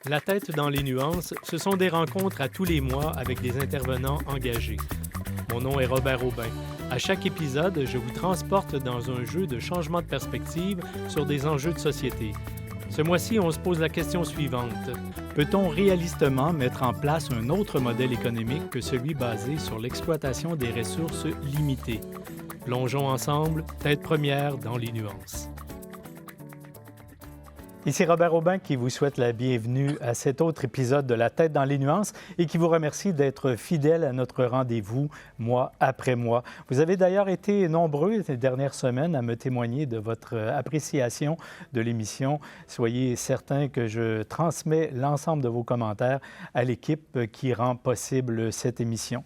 La tête dans les nuances, ce sont des rencontres à tous les mois avec des intervenants engagés. Mon nom est Robert Aubin. À chaque épisode, je vous transporte dans un jeu de changement de perspective sur des enjeux de société. Ce mois-ci, on se pose la question suivante. Peut-on réalistement mettre en place un autre modèle économique que celui basé sur l'exploitation des ressources limitées? Plongeons ensemble, tête première dans les nuances. Ici Robert Aubin qui vous souhaite la bienvenue à cet autre épisode de La tête dans les nuances et qui vous remercie d'être fidèle à notre rendez-vous mois après mois. Vous avez d'ailleurs été nombreux ces dernières semaines à me témoigner de votre appréciation de l'émission. Soyez certains que je transmets l'ensemble de vos commentaires à l'équipe qui rend possible cette émission.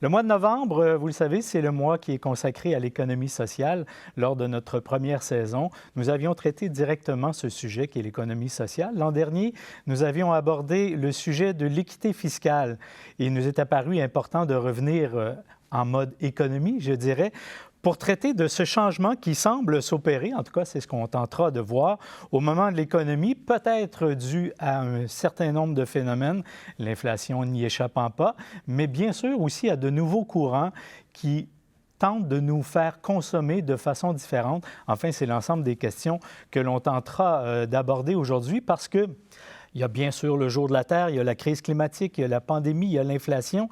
Le mois de novembre, vous le savez, c'est le mois qui est consacré à l'économie sociale. Lors de notre première saison, nous avions traité directement ce sujet qui est l'économie sociale. L'an dernier, nous avions abordé le sujet de l'équité fiscale. Et il nous est apparu important de revenir en mode économie, je dirais, pour traiter de ce changement qui semble s'opérer, en tout cas c'est ce qu'on tentera de voir, au moment de l'économie, peut-être dû à un certain nombre de phénomènes, l'inflation n'y échappant pas, mais bien sûr aussi à de nouveaux courants qui tentent de nous faire consommer de façon différente. Enfin, c'est l'ensemble des questions que l'on tentera d'aborder aujourd'hui parce que il y a bien sûr le jour de la Terre, il y a la crise climatique, il y a la pandémie, il y a l'inflation.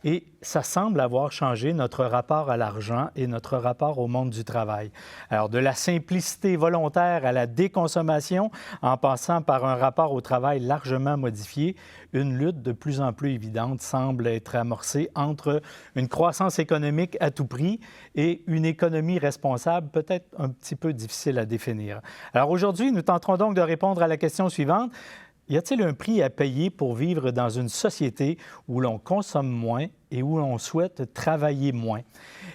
Et ça semble avoir changé notre rapport à l'argent et notre rapport au monde du travail. Alors, de la simplicité volontaire à la déconsommation, en passant par un rapport au travail largement modifié, une lutte de plus en plus évidente semble être amorcée entre une croissance économique à tout prix et une économie responsable, peut-être un petit peu difficile à définir. Alors aujourd'hui, nous tenterons donc de répondre à la question suivante. Y a-t-il un prix à payer pour vivre dans une société où l'on consomme moins et où l'on souhaite travailler moins?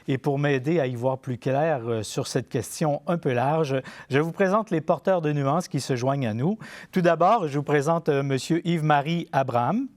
Et pour m'aider à y voir plus clair sur cette question un peu large, je vous présente les porteurs de nuances qui se joignent à nous. Tout d'abord, je vous présente M. Yves-Marie Abraham,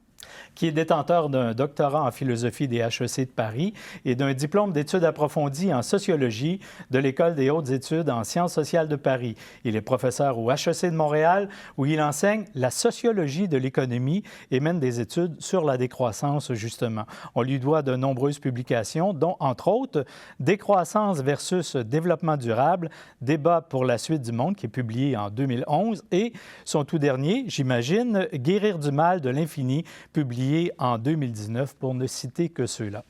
qui est détenteur d'un doctorat en philosophie des HEC de Paris et d'un diplôme d'études approfondies en sociologie de l'École des hautes études en sciences sociales de Paris. Il est professeur au HEC de Montréal où il enseigne la sociologie de l'économie et mène des études sur la décroissance, justement. On lui doit de nombreuses publications, dont, entre autres, Décroissance versus développement durable, débat pour la suite du monde, qui est publié en 2011, et son tout dernier, j'imagine, Guérir du mal de l'infini, publié en 2019, pour ne citer que ceux-là.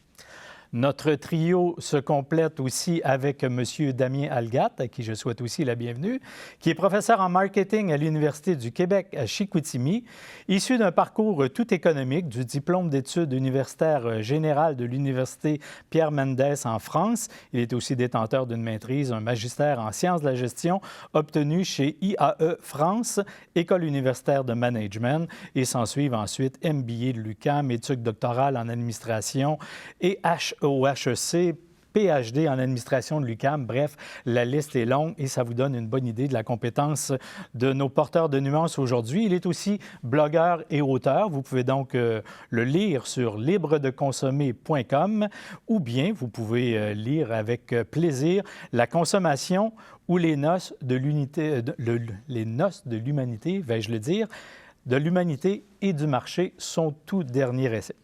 Notre trio se complète aussi avec M. Damien Algat, à qui je souhaite aussi la bienvenue, qui est professeur en marketing à l'Université du Québec à Chicoutimi, issu d'un parcours tout économique du diplôme d'études universitaires générales de l'Université Pierre Mendès en France. Il est aussi détenteur d'une maîtrise, un magistère en sciences de la gestion obtenu chez IAE France, École universitaire de management, et s'ensuivent ensuite MBA de l'UQAM, études doctorales en administration et au HEC, PhD en administration de l'UQAM. Bref, la liste est longue et ça vous donne une bonne idée de la compétence de nos porteurs de nuances aujourd'hui. Il est aussi blogueur et auteur. Vous pouvez donc le lire sur libredeconsommer.com ou bien vous pouvez lire avec plaisir La consommation ou les noces de l'unité, les noces de l'humanité, vais-je le dire, de l'humanité et du marché, son tout dernier essai.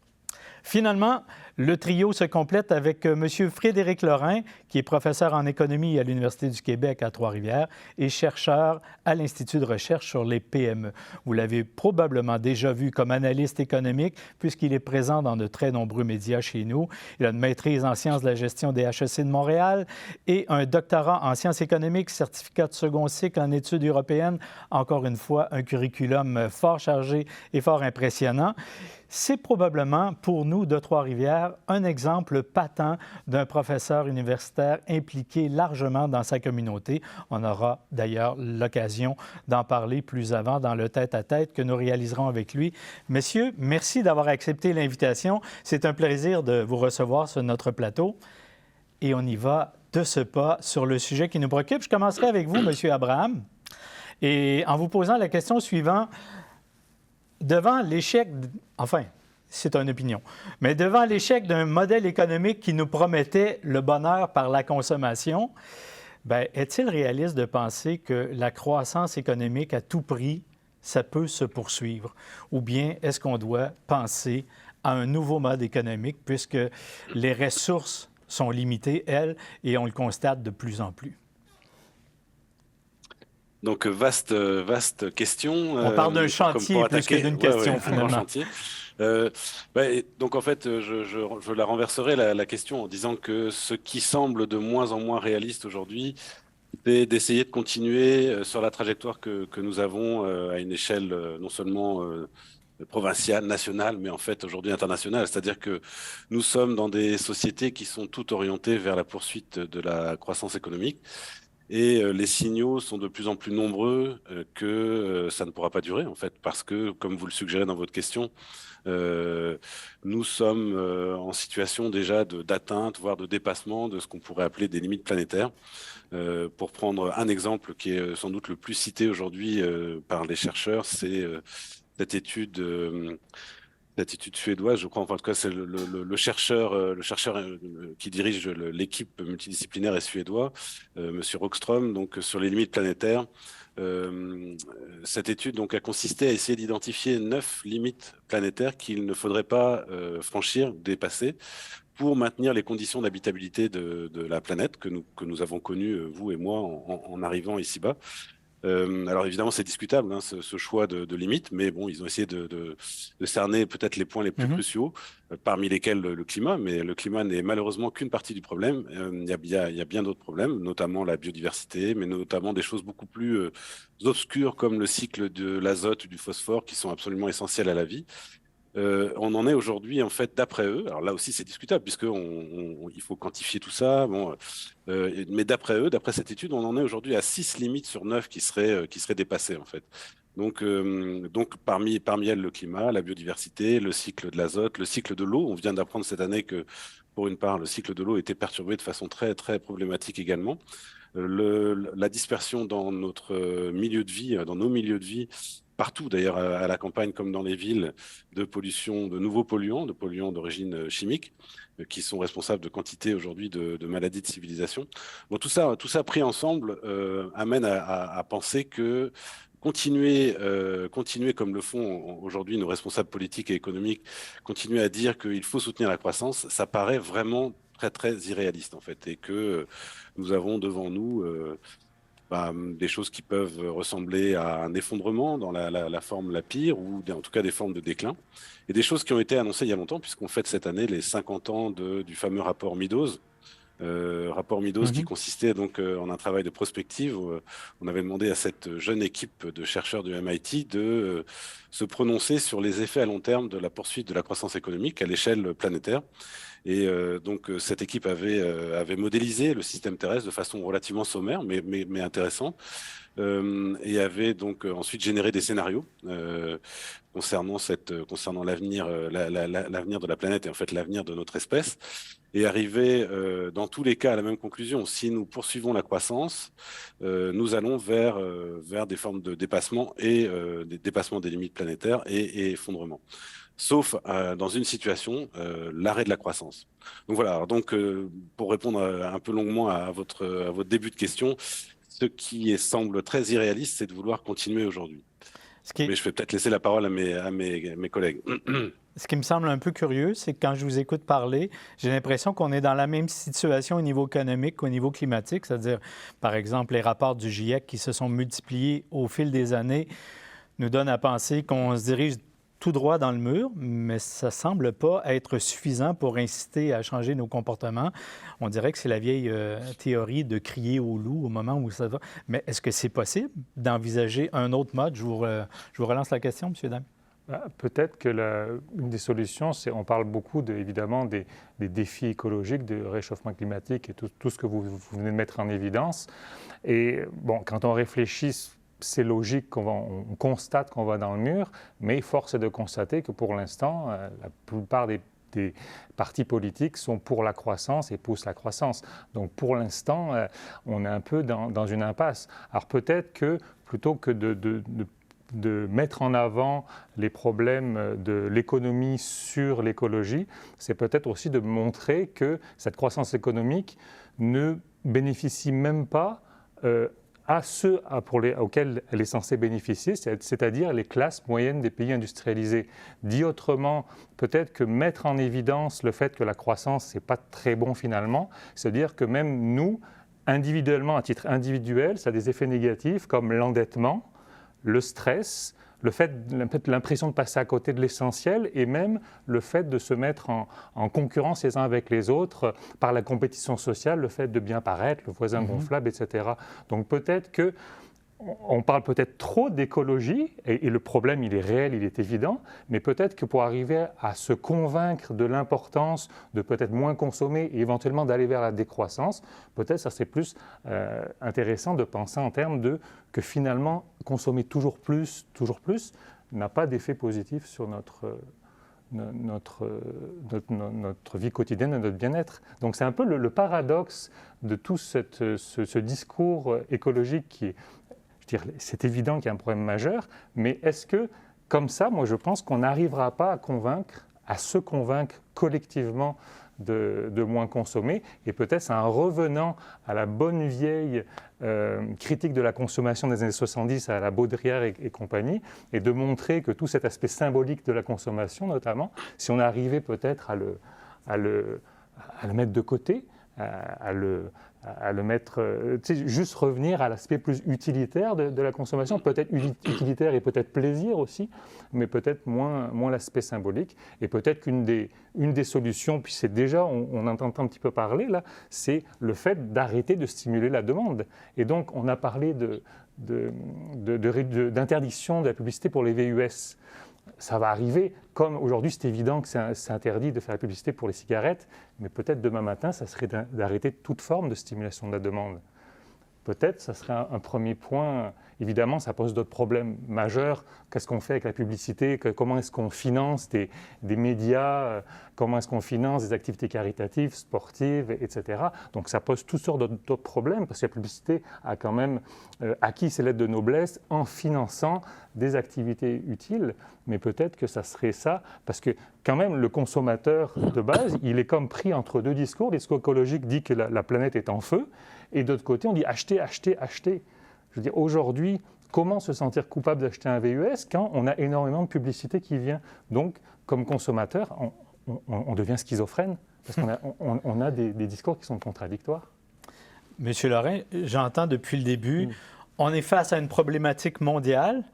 Finalement, le trio se complète avec M. Frédéric Lorrain, qui est professeur en économie à l'Université du Québec à Trois-Rivières et chercheur à l'Institut de recherche sur les PME. Vous l'avez probablement déjà vu comme analyste économique, puisqu'il est présent dans de très nombreux médias chez nous. Il a une maîtrise en sciences de la gestion des HEC de Montréal et un doctorat en sciences économiques, certificat de second cycle en études européennes. Encore une fois, un curriculum fort chargé et fort impressionnant. C'est probablement, pour nous de Trois-Rivières, un exemple patent d'un professeur universitaire impliqué largement dans sa communauté. On aura d'ailleurs l'occasion d'en parler plus avant dans le tête-à-tête que nous réaliserons avec lui. Messieurs, merci d'avoir accepté l'invitation. C'est un plaisir de vous recevoir sur notre plateau. Et on y va de ce pas sur le sujet qui nous préoccupe. Je commencerai avec vous, M. Abraham, et en vous posant la question suivante. Devant l'échec, enfin, c'est une opinion, mais devant l'échec d'un modèle économique qui nous promettait le bonheur par la consommation, bien, est-il réaliste de penser que la croissance économique à tout prix ça peut se poursuivre? Ou bien est-ce qu'on doit penser à un nouveau mode économique puisque les ressources sont limitées, elles, et on le constate de plus en plus? Donc, vaste question On parle d'un pour chantier plus que attaquer. d'une Ouais, ouais, question, un grand finalement. chantier. Donc, en fait, je la renverserai la question en disant que ce qui semble de moins en moins réaliste aujourd'hui, c'est d'essayer de continuer sur la trajectoire que nous avons à une échelle non seulement provinciale, nationale, mais en fait aujourd'hui internationale. C'est-à-dire que nous sommes dans des sociétés qui sont toutes orientées vers la poursuite de la croissance économique. Et les signaux sont de plus en plus nombreux que ça ne pourra pas durer, en fait, parce que, comme vous le suggérez dans votre question, euh, nous sommes en situation déjà d'atteinte, voire de dépassement de ce qu'on pourrait appeler des limites planétaires. Pour prendre un exemple qui est sans doute le plus cité aujourd'hui par les chercheurs, c'est cette étude. Cette étude suédoise, je crois, enfin, en tout cas, c'est le chercheur qui dirige l'équipe multidisciplinaire est suédois, Monsieur Rockström, donc sur les limites planétaires. Euh, Cette étude donc a consisté à essayer d'identifier 9 limites planétaires qu'il ne faudrait pas franchir, dépasser, pour maintenir les conditions d'habitabilité de la planète que nous avons connues, vous et moi, en arrivant ici-bas. Alors évidemment, c'est discutable, hein, ce choix de limite, mais bon, ils ont essayé de cerner peut-être les points les plus Mhm. cruciaux, parmi lesquels le climat, mais le climat n'est malheureusement qu'une partie du problème. Il y a bien d'autres problèmes, notamment la biodiversité, mais notamment des choses beaucoup plus obscures comme le cycle de l'azote ou du phosphore qui sont absolument essentiels à la vie. On en est aujourd'hui, en fait, d'après eux, alors là aussi c'est discutable, il faut quantifier tout ça, bon, mais d'après eux, d'après cette étude, on en est aujourd'hui à 6 limites sur 9 qui seraient dépassées, en fait. Donc parmi elles, le climat, la biodiversité, le cycle de l'azote, le cycle de l'eau. On vient d'apprendre cette année que, pour une part, le cycle de l'eau était perturbé de façon très, très problématique également. La dispersion dans notre milieu de vie, dans nos milieux de vie, partout d'ailleurs à la campagne comme dans les villes, de pollution, de nouveaux polluants, de polluants d'origine chimique, qui sont responsables de quantité aujourd'hui de maladies de civilisation. Bon, tout ça pris ensemble amène à penser que continuer comme le font aujourd'hui nos responsables politiques et économiques, continuer à dire qu'il faut soutenir la croissance, ça paraît vraiment très très irréaliste en fait, et que nous avons devant nous des choses qui peuvent ressembler à un effondrement dans la forme la pire, ou en tout cas des formes de déclin, et des choses qui ont été annoncées il y a longtemps, puisqu'on fête cette année les 50 ans du fameux rapport Meadows. Rapport Meadows qui Mhm. consistait donc en un travail de prospective. On avait demandé à cette jeune équipe de chercheurs du MIT de se prononcer sur les effets à long terme de la poursuite de la croissance économique à l'échelle planétaire. Et cette équipe avait modélisé le système terrestre de façon relativement sommaire, mais intéressante, et avait donc ensuite généré des scénarios concernant l'avenir l'avenir de la planète et en fait l'avenir de notre espèce, et arrivé dans tous les cas à la même conclusion. Si nous poursuivons la croissance, nous allons vers des formes de dépassement et des dépassements des limites planétaires et effondrement, sauf dans une situation, l'arrêt de la croissance. Donc voilà, alors pour répondre un peu longuement à votre début de question, ce qui semble très irréaliste, c'est de vouloir continuer aujourd'hui. Ce qui Mais est, je vais peut-être laisser la parole mes collègues. Ce qui me semble un peu curieux, c'est que quand je vous écoute parler, j'ai l'impression qu'on est dans la même situation au niveau économique qu'au niveau climatique, c'est-à-dire, par exemple, les rapports du GIEC qui se sont multipliés au fil des années nous donnent à penser qu'on se dirige tout droit dans le mur, mais ça ne semble pas être suffisant pour inciter à changer nos comportements. On dirait que c'est la vieille théorie de crier au loup au moment où ça va. Mais est-ce que c'est possible d'envisager un autre mode? Je vous relance la question, M. Dame. Peut-être que une des solutions, c'est, on parle beaucoup évidemment des défis écologiques, du réchauffement climatique et tout ce que vous venez de mettre en évidence. Et bon, quand on réfléchit, c'est logique on constate qu'on va dans le mur, mais force est de constater que pour l'instant, la plupart des partis politiques sont pour la croissance et poussent la croissance. Donc pour l'instant, on est un peu dans une impasse. Alors peut-être que plutôt que de mettre en avant les problèmes de l'économie sur l'écologie, c'est peut-être aussi de montrer que cette croissance économique ne bénéficie même pas à ceux auxquels elle est censée bénéficier, c'est-à-dire les classes moyennes des pays industrialisés. Dit autrement, peut-être que mettre en évidence le fait que la croissance, ce n'est pas très bon finalement, c'est-à-dire que même nous, individuellement, à titre individuel, ça a des effets négatifs comme l'endettement, le stress, l'impression de passer à côté de l'essentiel et même le fait de se mettre en concurrence les uns avec les autres par la compétition sociale, le fait de bien paraître, le voisin gonflable, etc. Donc peut-être on parle peut-être trop d'écologie et le problème, il est réel, il est évident, mais peut-être que pour arriver à se convaincre de l'importance de peut-être moins consommer et éventuellement d'aller vers la décroissance, peut-être ça serait plus intéressant de penser en termes que finalement consommer toujours plus n'a pas d'effet positif sur notre vie quotidienne et notre bien-être. Donc c'est un peu le paradoxe de tout ce discours écologique qui est... C'est évident qu'il y a un problème majeur, mais est-ce que, comme ça, moi je pense qu'on n'arrivera pas à se convaincre collectivement de moins consommer, et peut-être c'est en revenant à la bonne vieille critique de la consommation des années 70 à la Baudrillard et compagnie, et de montrer que tout cet aspect symbolique de la consommation notamment, si on arrivait peut-être à le mettre de côté, à le mettre, juste revenir à l'aspect plus utilitaire de la consommation, peut-être utilitaire et peut-être plaisir aussi, mais peut-être moins l'aspect symbolique. Et peut-être qu'une des solutions, puis c'est déjà, on entend un petit peu parler là, c'est le fait d'arrêter de stimuler la demande. Et donc, on a parlé d'interdiction de la publicité pour les VUS. Ça va arriver, comme aujourd'hui c'est évident que c'est interdit de faire la publicité pour les cigarettes, mais peut-être demain matin, ça serait d'arrêter toute forme de stimulation de la demande. Peut-être ça serait un premier point. Évidemment, ça pose d'autres problèmes majeurs. Qu'est-ce qu'on fait avec la publicité? Comment est-ce qu'on finance des médias? Comment est-ce qu'on finance des activités caritatives, sportives, etc. Donc ça pose toutes sortes d'autres problèmes, parce que la publicité a quand même acquis ses lettres de noblesse en finançant des activités utiles. Mais peut-être que ça serait ça, parce que quand même le consommateur de base, il est comme pris entre deux discours. Le discours écologique dit que la planète est en feu, et d'autre côté, on dit acheter, acheter, acheter. Je veux dire, aujourd'hui, comment se sentir coupable d'acheter un VUS quand on a énormément de publicité qui vient? Donc, comme consommateur, on devient schizophrène, parce qu'on a des discours qui sont contradictoires. Monsieur Lorrain, j'entends depuis le début, on est face à une problématique mondiale.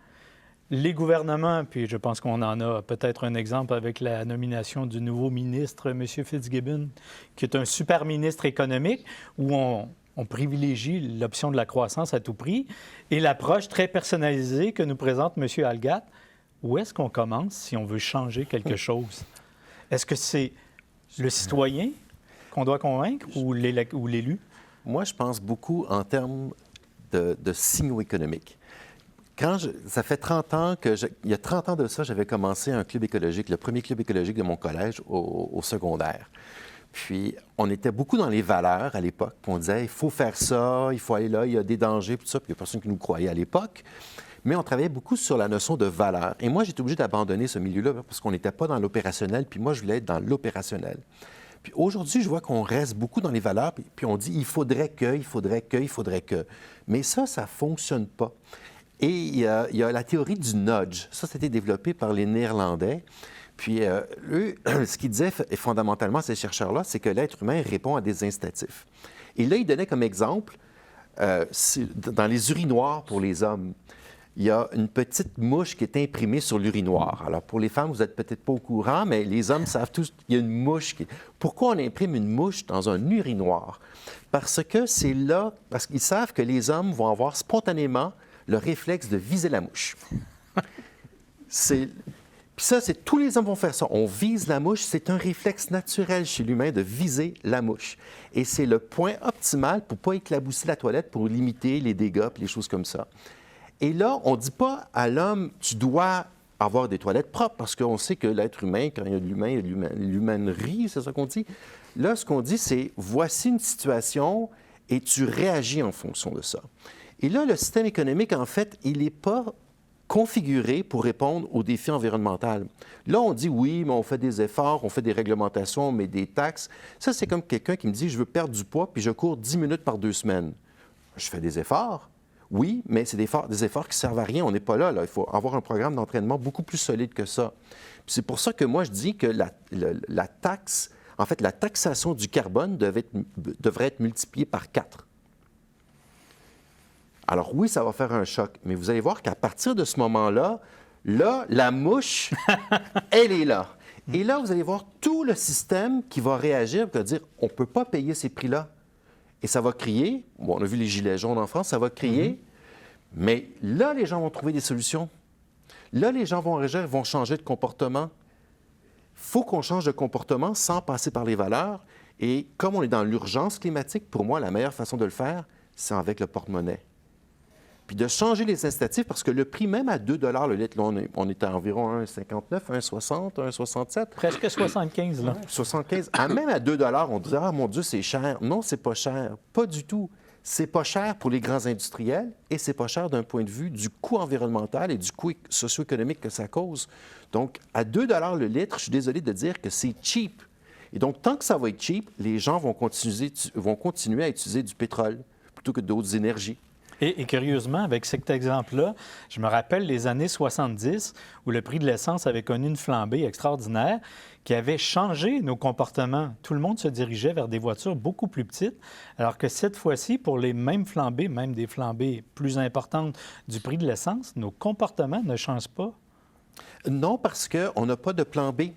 Les gouvernements, puis je pense qu'on en a peut-être un exemple avec la nomination du nouveau ministre, M. Fitzgibbon, qui est un super ministre économique, où on privilégie l'option de la croissance à tout prix, et l'approche très personnalisée que nous présente M. Halgat. Où est-ce qu'on commence si on veut changer quelque chose? Est-ce que c'est le citoyen qu'on doit convaincre ou l'élu? Moi, je pense beaucoup en termes de signaux économiques. Ça fait 30 ans il y a 30 ans de ça, j'avais commencé un club écologique, le premier club écologique de mon collège au secondaire. Puis, on était beaucoup dans les valeurs à l'époque. On disait, il faut faire ça, il faut aller là, il y a des dangers, tout ça. Puis, il n'y a personne qui nous croyait à l'époque. Mais on travaillait beaucoup sur la notion de valeur. Et moi, j'étais obligé d'abandonner ce milieu-là parce qu'on n'était pas dans l'opérationnel. Puis moi, je voulais être dans l'opérationnel. Puis aujourd'hui, je vois qu'on reste beaucoup dans les valeurs. Puis on dit, il faudrait que. Mais ça ne fonctionne pas. Et il y a la théorie du nudge. Ça a été développé par les Néerlandais. Puis eux, ce qu'ils disaient fondamentalement, ces chercheurs-là, c'est que l'être humain répond à des incitatifs. Et là, ils donnaient comme exemple, dans les urinoirs pour les hommes, il y a une petite mouche qui est imprimée sur l'urinoir. Alors, pour les femmes, vous n'êtes peut-être pas au courant, mais les hommes savent tous qu'il y a une mouche. Pourquoi on imprime une mouche dans un urinoir? Parce que c'est là, parce qu'ils savent que les hommes vont avoir spontanément le réflexe de viser la mouche. Puis ça, tous les hommes vont faire ça. On vise la mouche, c'est un réflexe naturel chez l'humain de viser la mouche. Et c'est le point optimal pour ne pas éclabousser la toilette, pour limiter les dégâts et les choses comme ça. Et là, on ne dit pas à l'homme, tu dois avoir des toilettes propres, parce qu'on sait que l'être humain, quand il y a de l'humain, il y a de l'humanerie, c'est ça qu'on dit. Là, ce qu'on dit, c'est, voici une situation et tu réagis en fonction de ça. Et là, le système économique, en fait, il n'est pas configuré pour répondre aux défis environnementaux. Là, on dit oui, mais on fait des efforts, on fait des réglementations, on met des taxes. Ça, c'est comme quelqu'un qui me dit, je veux perdre du poids, puis je cours 10 minutes par 2 semaines. Je fais des efforts. Oui, mais c'est des efforts qui ne servent à rien. On n'est pas là, là. Il faut avoir un programme d'entraînement beaucoup plus solide que ça. Puis c'est pour ça que moi, je dis que la taxe, en fait, la taxation du carbone devrait être multipliée par 4. Alors oui, ça va faire un choc, mais vous allez voir qu'à partir de ce moment-là, là, la mouche, elle est là. Et là, vous allez voir tout le système qui va réagir, qui va dire, on ne peut pas payer ces prix-là. Et ça va crier, bon, on a vu les gilets jaunes en France, ça va crier, mais là, les gens vont trouver des solutions. Là, les gens vont réagir, vont changer de comportement. Il faut qu'on change de comportement sans passer par les valeurs. Et comme on est dans l'urgence climatique, pour moi, la meilleure façon de le faire, c'est avec le porte-monnaie. Puis de changer les incitatifs, parce que le prix, même à 2 le litre, là, on est à environ 1,59, 1,60, 1,67. Presque 75, là. 75. Même à 2 on dirait, ah mon Dieu, c'est cher. Non, c'est pas cher. Pas du tout. C'est pas cher pour les grands industriels et c'est pas cher d'un point de vue du coût environnemental et du coût socio-économique que ça cause. Donc, à 2 le litre, je suis désolé de dire que c'est cheap. Et donc, tant que ça va être cheap, les gens vont continuer à utiliser du pétrole plutôt que d'autres énergies. Et curieusement, avec cet exemple-là, je me rappelle les années 70 où le prix de l'essence avait connu une flambée extraordinaire qui avait changé nos comportements. Tout le monde se dirigeait vers des voitures beaucoup plus petites, alors que cette fois-ci, pour les mêmes flambées, même des flambées plus importantes du prix de l'essence, nos comportements ne changent pas. Non, parce qu'on n'a pas de plan B.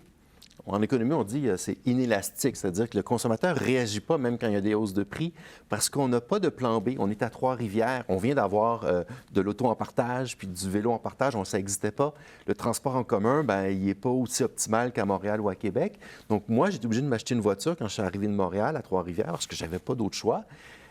En économie, on dit c'est inélastique, c'est-à-dire que le consommateur ne réagit pas même quand il y a des hausses de prix parce qu'on n'a pas de plan B. On est à Trois-Rivières, on vient d'avoir de l'auto en partage puis du vélo en partage, ça n'existait pas. Le transport en commun, bien, il n'est pas aussi optimal qu'à Montréal ou à Québec. Donc moi, j'étais obligé de m'acheter une voiture quand je suis arrivé de Montréal à Trois-Rivières parce que je n'avais pas d'autre choix.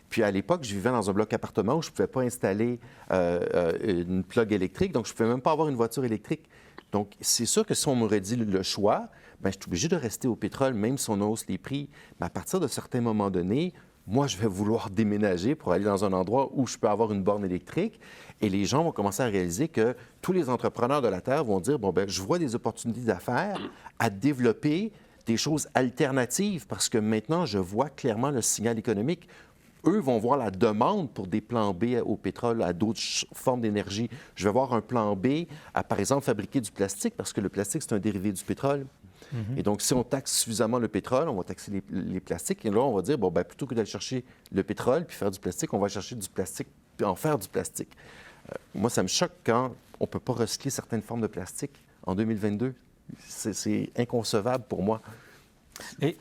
Puis à l'époque, je vivais dans un bloc appartement où je ne pouvais pas installer une plug électrique, donc je ne pouvais même pas avoir une voiture électrique. Donc c'est sûr que si on m'aurait dit le choix, bien, je suis obligé de rester au pétrole, même si on hausse les prix. Mais à partir de certains moments donnés, moi, je vais vouloir déménager pour aller dans un endroit où je peux avoir une borne électrique. Et les gens vont commencer à réaliser que tous les entrepreneurs de la Terre vont dire, bon, bien, je vois des opportunités d'affaires à développer des choses alternatives parce que maintenant, je vois clairement le signal économique. Eux vont voir la demande pour des plans B au pétrole, à d'autres formes d'énergie. Je vais voir un plan B à, par exemple, fabriquer du plastique parce que le plastique, c'est un dérivé du pétrole. Et donc, si on taxe suffisamment le pétrole, on va taxer les plastiques. Et là, on va dire, bon, bien, plutôt que d'aller chercher le pétrole puis faire du plastique, on va chercher du plastique puis en faire du plastique. Moi, ça me choque quand on ne peut pas recycler certaines formes de plastique en 2022. C'est inconcevable pour moi. Et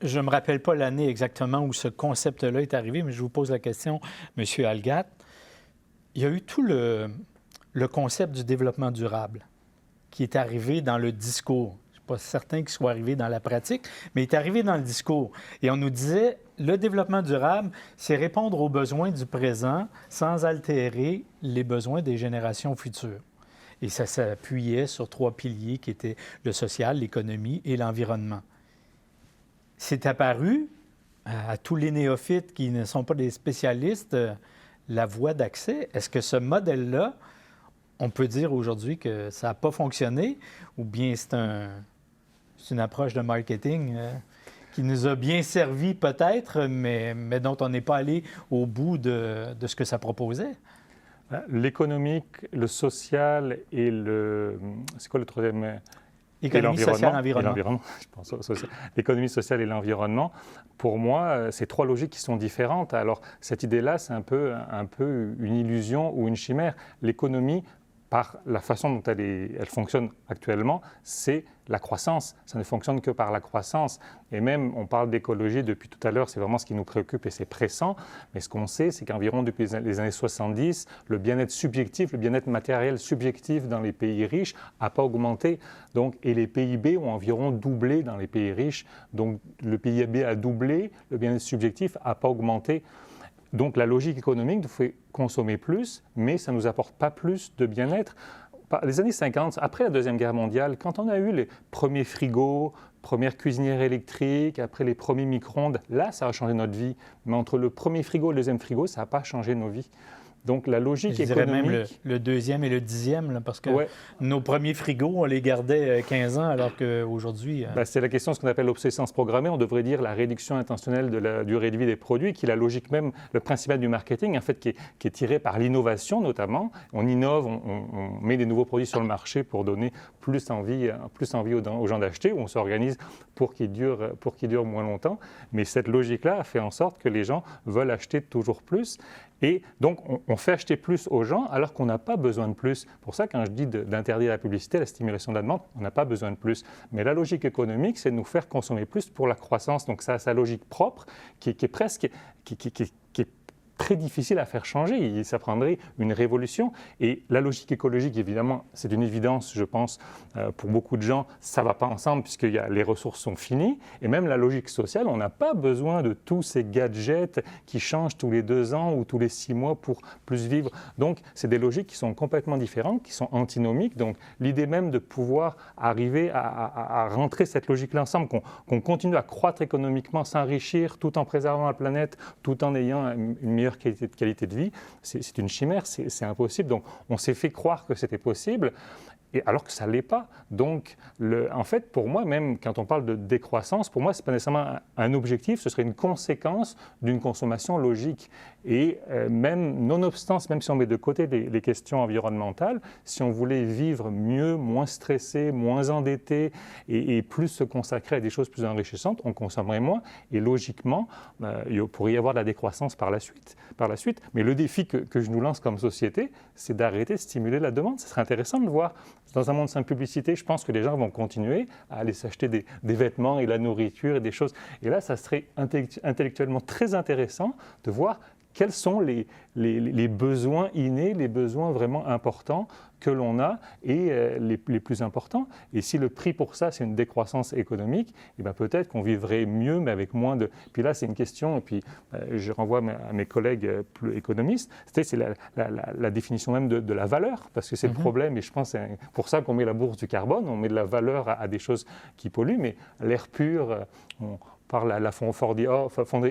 je ne me rappelle pas l'année exactement où ce concept-là est arrivé, mais je vous pose la question, M. Algat. Il y a eu tout le concept du développement durable qui est arrivé dans le discours. Je ne suis pas certain qu'il soit arrivé dans la pratique, mais il est arrivé dans le discours. Et on nous disait, le développement durable, c'est répondre aux besoins du présent sans altérer les besoins des générations futures. Et ça s'appuyait sur 3 piliers qui étaient le social, l'économie et l'environnement. C'est apparu à tous les néophytes qui ne sont pas des spécialistes la voie d'accès. Est-ce que ce modèle-là, on peut dire aujourd'hui que ça n'a pas fonctionné ou bien c'est une approche de marketing qui nous a bien servi peut-être, mais dont on n'est pas allé au bout de ce que ça proposait? L'économique, le social et le... C'est quoi le troisième? Économie, sociale, environnement. Je pense au social. L'économie sociale et l'environnement, pour moi, c'est 3 logiques qui sont différentes. Alors, cette idée-là, c'est un peu une illusion ou une chimère. L'économie, par la façon dont elle fonctionne actuellement, c'est la croissance. Ça ne fonctionne que par la croissance. Et même, on parle d'écologie depuis tout à l'heure, c'est vraiment ce qui nous préoccupe et c'est pressant. Mais ce qu'on sait, c'est qu'environ depuis les années 70, le bien-être subjectif, le bien-être matériel subjectif dans les pays riches n'a pas augmenté. Donc, et les PIB ont environ doublé dans les pays riches. Donc, le PIB a doublé, le bien-être subjectif n'a pas augmenté. Donc la logique économique nous fait consommer plus, mais ça ne nous apporte pas plus de bien-être. Les années 50, après la Deuxième Guerre mondiale, quand on a eu les premiers frigos, premières cuisinières électriques, après les premiers micro-ondes, là, ça a changé notre vie. Mais entre le premier frigo et le deuxième frigo, ça n'a pas changé nos vies. Donc la logique Je dirais économique... même le deuxième et le 10e, là, parce que Ouais. nos premiers frigos, on les gardait 15 ans, alors qu'aujourd'hui... C'est la question de ce qu'on appelle l'obsolescence programmée. On devrait dire la réduction intentionnelle de la durée de vie des produits, qui est la logique même, le principal du marketing, en fait, qui est tiré par l'innovation notamment. On innove, on met des nouveaux produits sur le marché pour donner plus envie aux gens d'acheter, ou on s'organise pour qu'ils durent moins longtemps. Mais cette logique-là a fait en sorte que les gens veulent acheter toujours plus. Et donc, on fait acheter plus aux gens alors qu'on n'a pas besoin de plus. Pour ça, quand je dis d'interdire la publicité, la stimulation de la demande, on n'a pas besoin de plus. Mais la logique économique, c'est de nous faire consommer plus pour la croissance. Donc, ça a sa logique propre qui est presque... qui est très difficile à faire changer. Ça prendrait une révolution. Et la logique écologique, évidemment, c'est une évidence, je pense, pour beaucoup de gens, ça ne va pas ensemble puisque les ressources sont finies. Et même la logique sociale, on n'a pas besoin de tous ces gadgets qui changent tous les 2 ans ou tous les 6 mois pour plus vivre. Donc, c'est des logiques qui sont complètement différentes, qui sont antinomiques. Donc, l'idée même de pouvoir arriver à rentrer cette logique-là ensemble, qu'on continue à croître économiquement, s'enrichir tout en préservant la planète, tout en ayant une meilleure qualité de vie, c'est une chimère, c'est impossible. Donc, on s'est fait croire que c'était possible, alors que ça ne l'est pas. Donc, en fait, pour moi, même quand on parle de décroissance, pour moi, ce n'est pas nécessairement un objectif, ce serait une conséquence d'une consommation logique. Et même, nonobstant, même si on met de côté les questions environnementales, si on voulait vivre mieux, moins stressé, moins endetté et plus se consacrer à des choses plus enrichissantes, on consommerait moins. Et logiquement, il pourrait y avoir de la décroissance par la suite. Mais le défi que je nous lance comme société, c'est d'arrêter de stimuler la demande. Ce serait intéressant de le voir. Dans un monde sans publicité, je pense que les gens vont continuer à aller s'acheter des vêtements et la nourriture et des choses. Et là, ça serait intellectuellement très intéressant de voir quels sont les besoins innés, les besoins vraiment importants que l'on a et les plus importants. Et si le prix pour ça, c'est une décroissance économique, eh bien peut-être qu'on vivrait mieux, mais avec moins de... Puis là, c'est une question, et puis je renvoie à mes collègues plus économistes, c'est la définition même de la valeur, parce que c'est le problème, et je pense que c'est pour ça qu'on met la bourse du carbone, on met de la valeur à des choses qui polluent, mais l'air pur... par la fonderie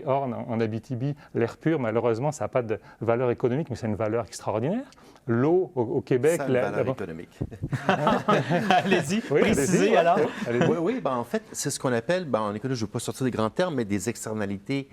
Horn en Abitibi, l'air pur, malheureusement, ça n'a pas de valeur économique, mais c'est une valeur extraordinaire. L'eau au Québec... Ça a une valeur économique. Allez-y, oui, précisez alors. Oui, en fait, c'est ce qu'on appelle, en économie, je ne veux pas sortir des grands termes, mais des externalités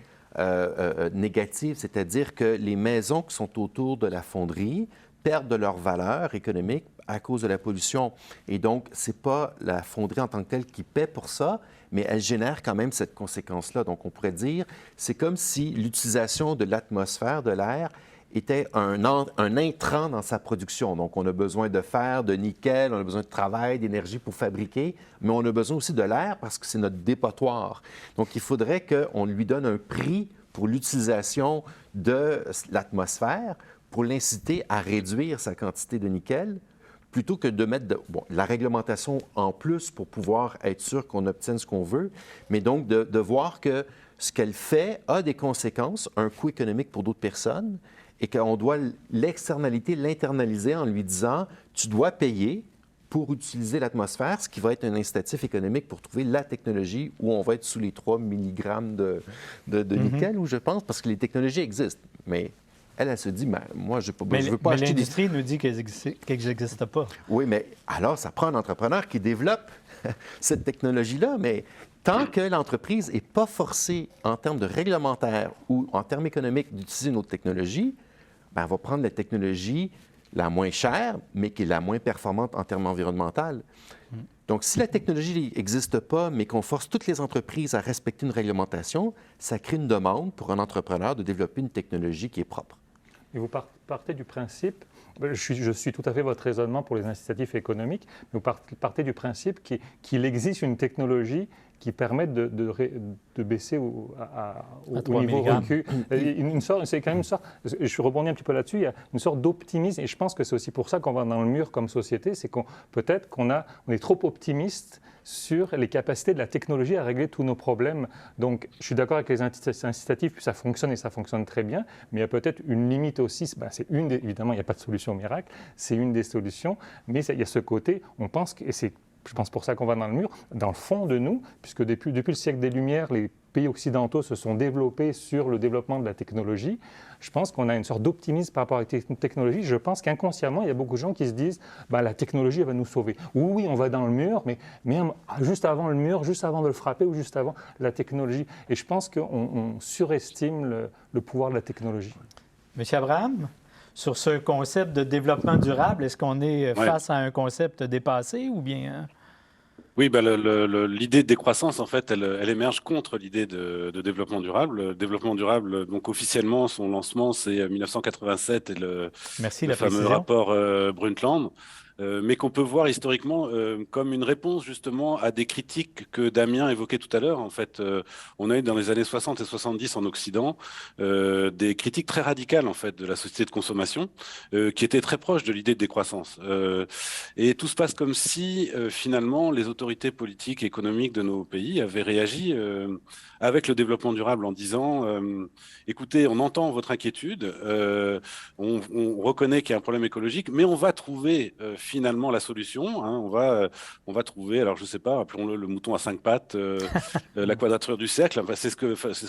négatives, c'est-à-dire que les maisons qui sont autour de la fonderie perdent de leur valeur économique à cause de la pollution. Et donc, ce n'est pas la fonderie en tant que telle qui paie pour ça, mais elle génère quand même cette conséquence-là. Donc, on pourrait dire, c'est comme si l'utilisation de l'atmosphère, de l'air, était un intrant dans sa production. Donc, on a besoin de fer, de nickel, on a besoin de travail, d'énergie pour fabriquer, mais on a besoin aussi de l'air parce que c'est notre dépotoir. Donc, il faudrait qu'on lui donne un prix pour l'utilisation de l'atmosphère pour l'inciter à réduire sa quantité de nickel, plutôt que de mettre la réglementation en plus pour pouvoir être sûr qu'on obtienne ce qu'on veut, mais donc de voir que ce qu'elle fait a des conséquences, un coût économique pour d'autres personnes, et qu'on doit l'externalité, l'internaliser en lui disant « tu dois payer pour utiliser l'atmosphère », ce qui va être un incitatif économique pour trouver la technologie où on va être sous les 3 mg de nickel, où je pense, parce que les technologies existent, mais... Elle se dit, moi, je ne veux pas acheter l'industrie nous dit qu'elles n'existent pas. Oui, mais alors, ça prend un entrepreneur qui développe cette technologie-là, mais tant que l'entreprise n'est pas forcée en termes de réglementaire ou en termes économiques d'utiliser une autre technologie, elle va prendre la technologie la moins chère, mais qui est la moins performante en termes environnementaux. Donc, si la technologie n'existe pas, mais qu'on force toutes les entreprises à respecter une réglementation, ça crée une demande pour un entrepreneur de développer une technologie qui est propre. Et vous partez du principe, je suis tout à fait votre raisonnement pour les incitatifs économiques, mais vous partez du principe qu'il existe une technologie qui permet de baisser au niveau recu. C'est quand même une sorte, je suis rebondi un petit peu là-dessus, il y a une sorte d'optimisme, et je pense que c'est aussi pour ça qu'on va dans le mur comme société, c'est peut-être qu'on est trop optimiste sur les capacités de la technologie à régler tous nos problèmes. Donc, je suis d'accord avec les incitatifs, puis ça fonctionne et ça fonctionne très bien, mais il y a peut-être une limite aussi. Évidemment, il n'y a pas de solution miracle, c'est une des solutions, mais il y a ce côté, on pense, et c'est je pense pour ça qu'on va dans le mur, dans le fond de nous, puisque depuis le siècle des Lumières, les pays occidentaux se sont développés sur le développement de la technologie, je pense qu'on a une sorte d'optimisme par rapport à la technologie. Je pense qu'inconsciemment, il y a beaucoup de gens qui se disent la technologie elle va nous sauver. Oui, on va dans le mur, mais même juste avant le mur, juste avant de le frapper ou juste avant la technologie. Et je pense qu'on surestime le pouvoir de la technologie. Monsieur Abraham, sur ce concept de développement durable, est-ce qu'on est face à un concept dépassé ou bien... Oui, l'idée de décroissance, en fait, elle émerge contre l'idée de développement durable. Le développement durable, donc officiellement, son lancement, c'est 1987 et le fameux précision. rapport Brundtland. Mais qu'on peut voir historiquement comme une réponse justement à des critiques que Damien évoquait tout à l'heure. En fait, on a eu dans les années 60 et 70 en Occident des critiques très radicales en fait de la société de consommation qui étaient très proches de l'idée de décroissance. Et tout se passe comme si finalement les autorités politiques et économiques de nos pays avaient réagi avec le développement durable en disant écoutez, on entend votre inquiétude, on reconnaît qu'il y a un problème écologique, mais on va trouver finalement la solution. Hein, on va trouver, alors je sais pas, appelons-le le mouton à 5 pattes, la quadrature du cercle. Enfin, c'est ce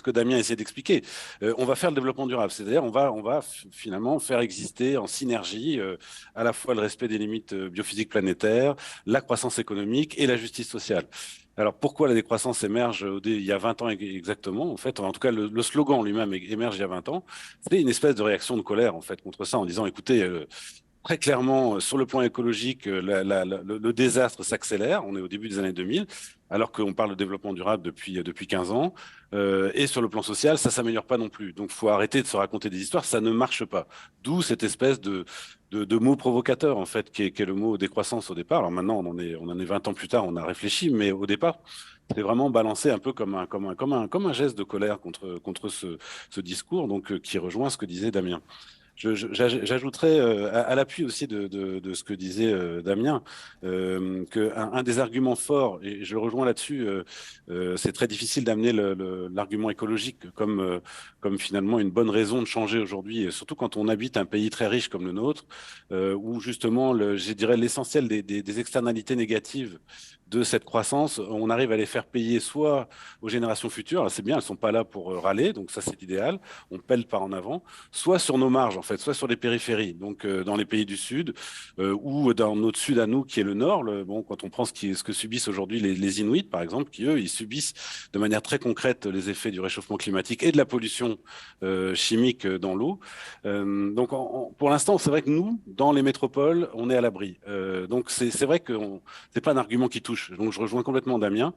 que Damien essaie d'expliquer. On va faire le développement durable, c'est-à-dire on va finalement faire exister en synergie à la fois le respect des limites biophysiques planétaires, la croissance économique et la justice sociale. Alors pourquoi la décroissance émerge il y a 20 ans exactement, en fait, en tout cas le slogan lui-même émerge il y a 20 ans, c'est une espèce de réaction de colère en fait contre ça en disant écoutez, très clairement, sur le plan écologique, le désastre s'accélère. On est au début des années 2000, alors qu'on parle de développement durable depuis 15 ans. Et sur le plan social, ça ne s'améliore pas non plus. Donc, il faut arrêter de se raconter des histoires, ça ne marche pas. D'où cette espèce de mot provocateur, en fait, qui est le mot décroissance au départ. Alors maintenant, on en est 20 ans plus tard, on a réfléchi, mais au départ, c'est vraiment balancé un peu comme un geste de colère contre ce discours, donc, qui rejoint ce que disait Damien. J'ajouterais à l'appui aussi de ce que disait Damien qu'un des arguments forts, et je le rejoins là-dessus, c'est très difficile d'amener l'argument écologique comme finalement une bonne raison de changer aujourd'hui, surtout quand on habite un pays très riche comme le nôtre, où justement, je dirais, l'essentiel des externalités négatives de cette croissance, on arrive à les faire payer soit aux générations futures, alors c'est bien, elles ne sont pas là pour râler, donc ça c'est l'idéal, on pèle par en avant, soit sur nos marges en fait, soit sur les périphéries, donc dans les pays du Sud, ou dans notre Sud à nous qui est le Nord, quand on prend ce que subissent aujourd'hui les Inuits par exemple, qui eux, ils subissent de manière très concrète les effets du réchauffement climatique et de la pollution chimique dans l'eau. Donc pour l'instant, c'est vrai que nous, dans les métropoles, on est à l'abri. Donc c'est vrai que c'est pas un argument qui touche. Donc je rejoins complètement Damien.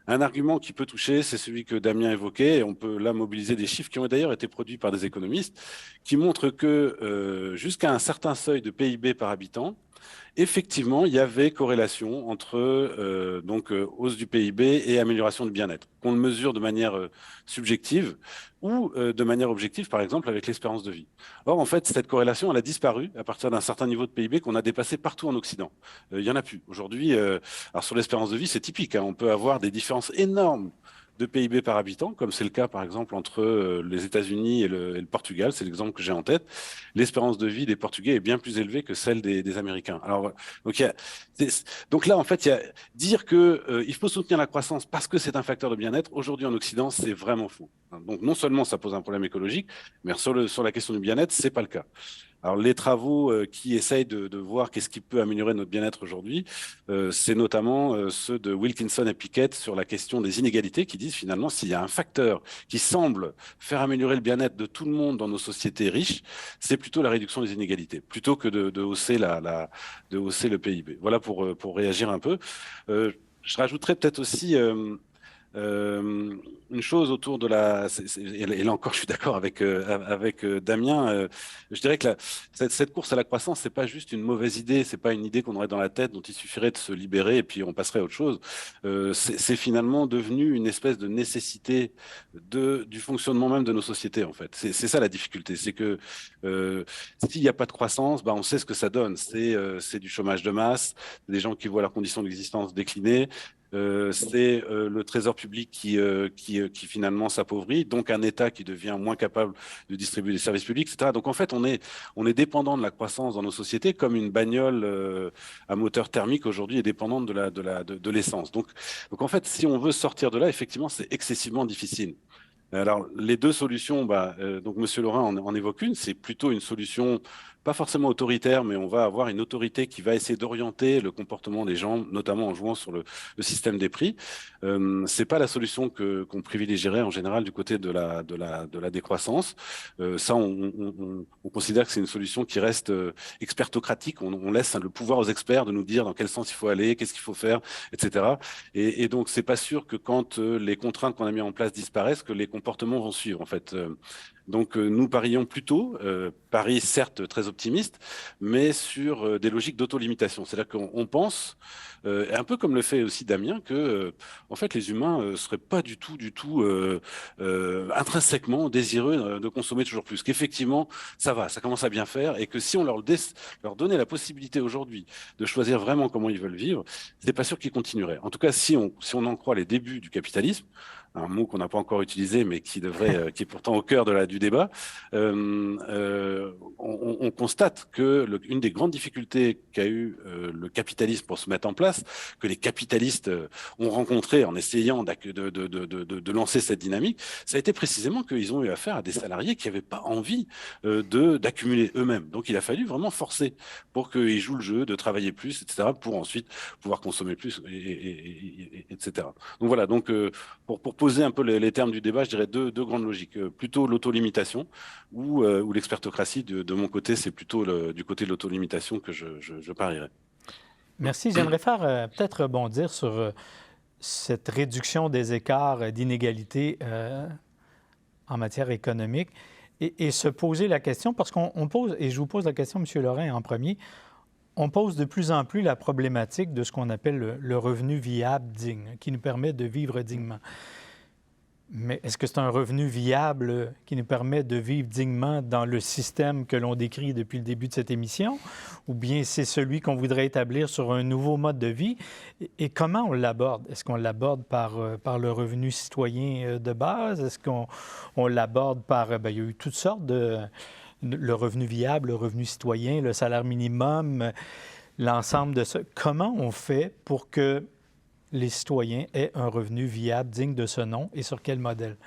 Un argument qui peut toucher, c'est celui que Damien évoquait, et on peut là mobiliser des chiffres qui ont d'ailleurs été produits par des économistes, qui montrent que jusqu'à un certain seuil de PIB par habitant, effectivement, il y avait corrélation entre hausse du PIB et amélioration du bien-être, qu'on le mesure de manière subjective ou de manière objective, par exemple, avec l'espérance de vie. Or, en fait, cette corrélation, elle a disparu à partir d'un certain niveau de PIB qu'on a dépassé partout en Occident. Il n'y en a plus. Aujourd'hui, alors sur l'espérance de vie, c'est typique, hein, on peut avoir des différences énormes de PIB par habitant, comme c'est le cas par exemple entre les États-Unis et le Portugal, c'est l'exemple que j'ai en tête. L'espérance de vie des Portugais est bien plus élevée que celle des Américains. Alors, donc là, en fait, dire qu'il faut soutenir la croissance parce que c'est un facteur de bien-être, aujourd'hui en Occident, c'est vraiment faux. Donc non seulement ça pose un problème écologique, mais sur la question du bien-être, c'est pas le cas. Alors, les travaux qui essayent de voir qu'est-ce qui peut améliorer notre bien-être aujourd'hui, c'est notamment ceux de Wilkinson et Pickett sur la question des inégalités, qui disent finalement s'il y a un facteur qui semble faire améliorer le bien-être de tout le monde dans nos sociétés riches, c'est plutôt la réduction des inégalités, plutôt que de hausser de hausser le PIB. Voilà pour réagir un peu. Je rajouterais peut-être aussi une chose autour de et là encore, je suis d'accord avec Damien. Je dirais que cette course à la croissance, c'est pas juste une mauvaise idée, c'est pas une idée qu'on aurait dans la tête dont il suffirait de se libérer et puis on passerait à autre chose. C'est finalement devenu une espèce de nécessité du fonctionnement même de nos sociétés, en fait. C'est ça la difficulté, c'est que s'il n'y a pas de croissance, on sait ce que ça donne. C'est du chômage de masse, des gens qui voient leurs conditions d'existence décliner. c'est le trésor public qui finalement s'appauvrit, donc un État qui devient moins capable de distribuer des services publics, etc. Donc en fait, on est dépendant de la croissance dans nos sociétés, comme une bagnole à moteur thermique aujourd'hui est dépendante de l'essence. Donc en fait, si on veut sortir de là, effectivement, c'est excessivement difficile. Alors, les deux solutions, donc Monsieur Laurin en évoque une, c'est plutôt une solution pas forcément autoritaire, mais on va avoir une autorité qui va essayer d'orienter le comportement des gens, notamment en jouant sur le système des prix. C'est pas la solution qu'on privilégierait en général du côté de la décroissance. Ça, on considère que c'est une solution qui reste expertocratique. On laisse le pouvoir aux experts de nous dire dans quel sens il faut aller, qu'est-ce qu'il faut faire, etc. Et donc, c'est pas sûr que quand les contraintes qu'on a mis en place disparaissent, que les comportements vont suivre, en fait. Donc, nous parions plutôt, pari certes très optimiste, mais sur des logiques d'autolimitation. C'est-à-dire qu'on pense, un peu comme le fait aussi Damien, que en fait, les humains seraient pas du tout intrinsèquement désireux de consommer toujours plus. Qu'effectivement, ça va, ça commence à bien faire, et que si on leur donnait la possibilité aujourd'hui de choisir vraiment comment ils veulent vivre, c'est pas sûr qu'ils continueraient. En tout cas, si on en croit les débuts du capitalisme, un mot qu'on n'a pas encore utilisé, mais qui est pourtant au cœur du débat, on constate que une des grandes difficultés qu'a eu le capitalisme pour se mettre en place, que les capitalistes ont rencontré en essayant de lancer cette dynamique, ça a été précisément qu'ils ont eu affaire à des salariés qui n'avaient pas envie d'accumuler eux-mêmes. Donc il a fallu vraiment forcer pour qu'ils jouent le jeu, de travailler plus, etc., pour ensuite pouvoir consommer plus, etc. Donc voilà, pour poser un peu les termes du débat, je dirais deux grandes logiques. Plutôt l'autolimitation ou l'expertocratie. De mon côté, c'est plutôt du côté de l'autolimitation que je parierais. Merci. J'aimerais faire peut-être rebondir sur cette réduction des écarts d'inégalité en matière économique et se poser la question, parce qu'on pose, et je vous pose la question, M. Laurin, en premier, on pose de plus en plus la problématique de ce qu'on appelle le revenu viable digne, qui nous permet de vivre dignement. Mais est-ce que c'est un revenu viable qui nous permet de vivre dignement dans le système que l'on décrit depuis le début de cette émission? Ou bien c'est celui qu'on voudrait établir sur un nouveau mode de vie? Et comment on l'aborde? Est-ce qu'on l'aborde par le revenu citoyen de base? Est-ce qu'on l'aborde par... il y a eu toutes sortes le revenu viable, le revenu citoyen, le salaire minimum, l'ensemble de ça. Comment on fait pour que les citoyens aient un revenu viable digne de ce nom et sur quel modèle?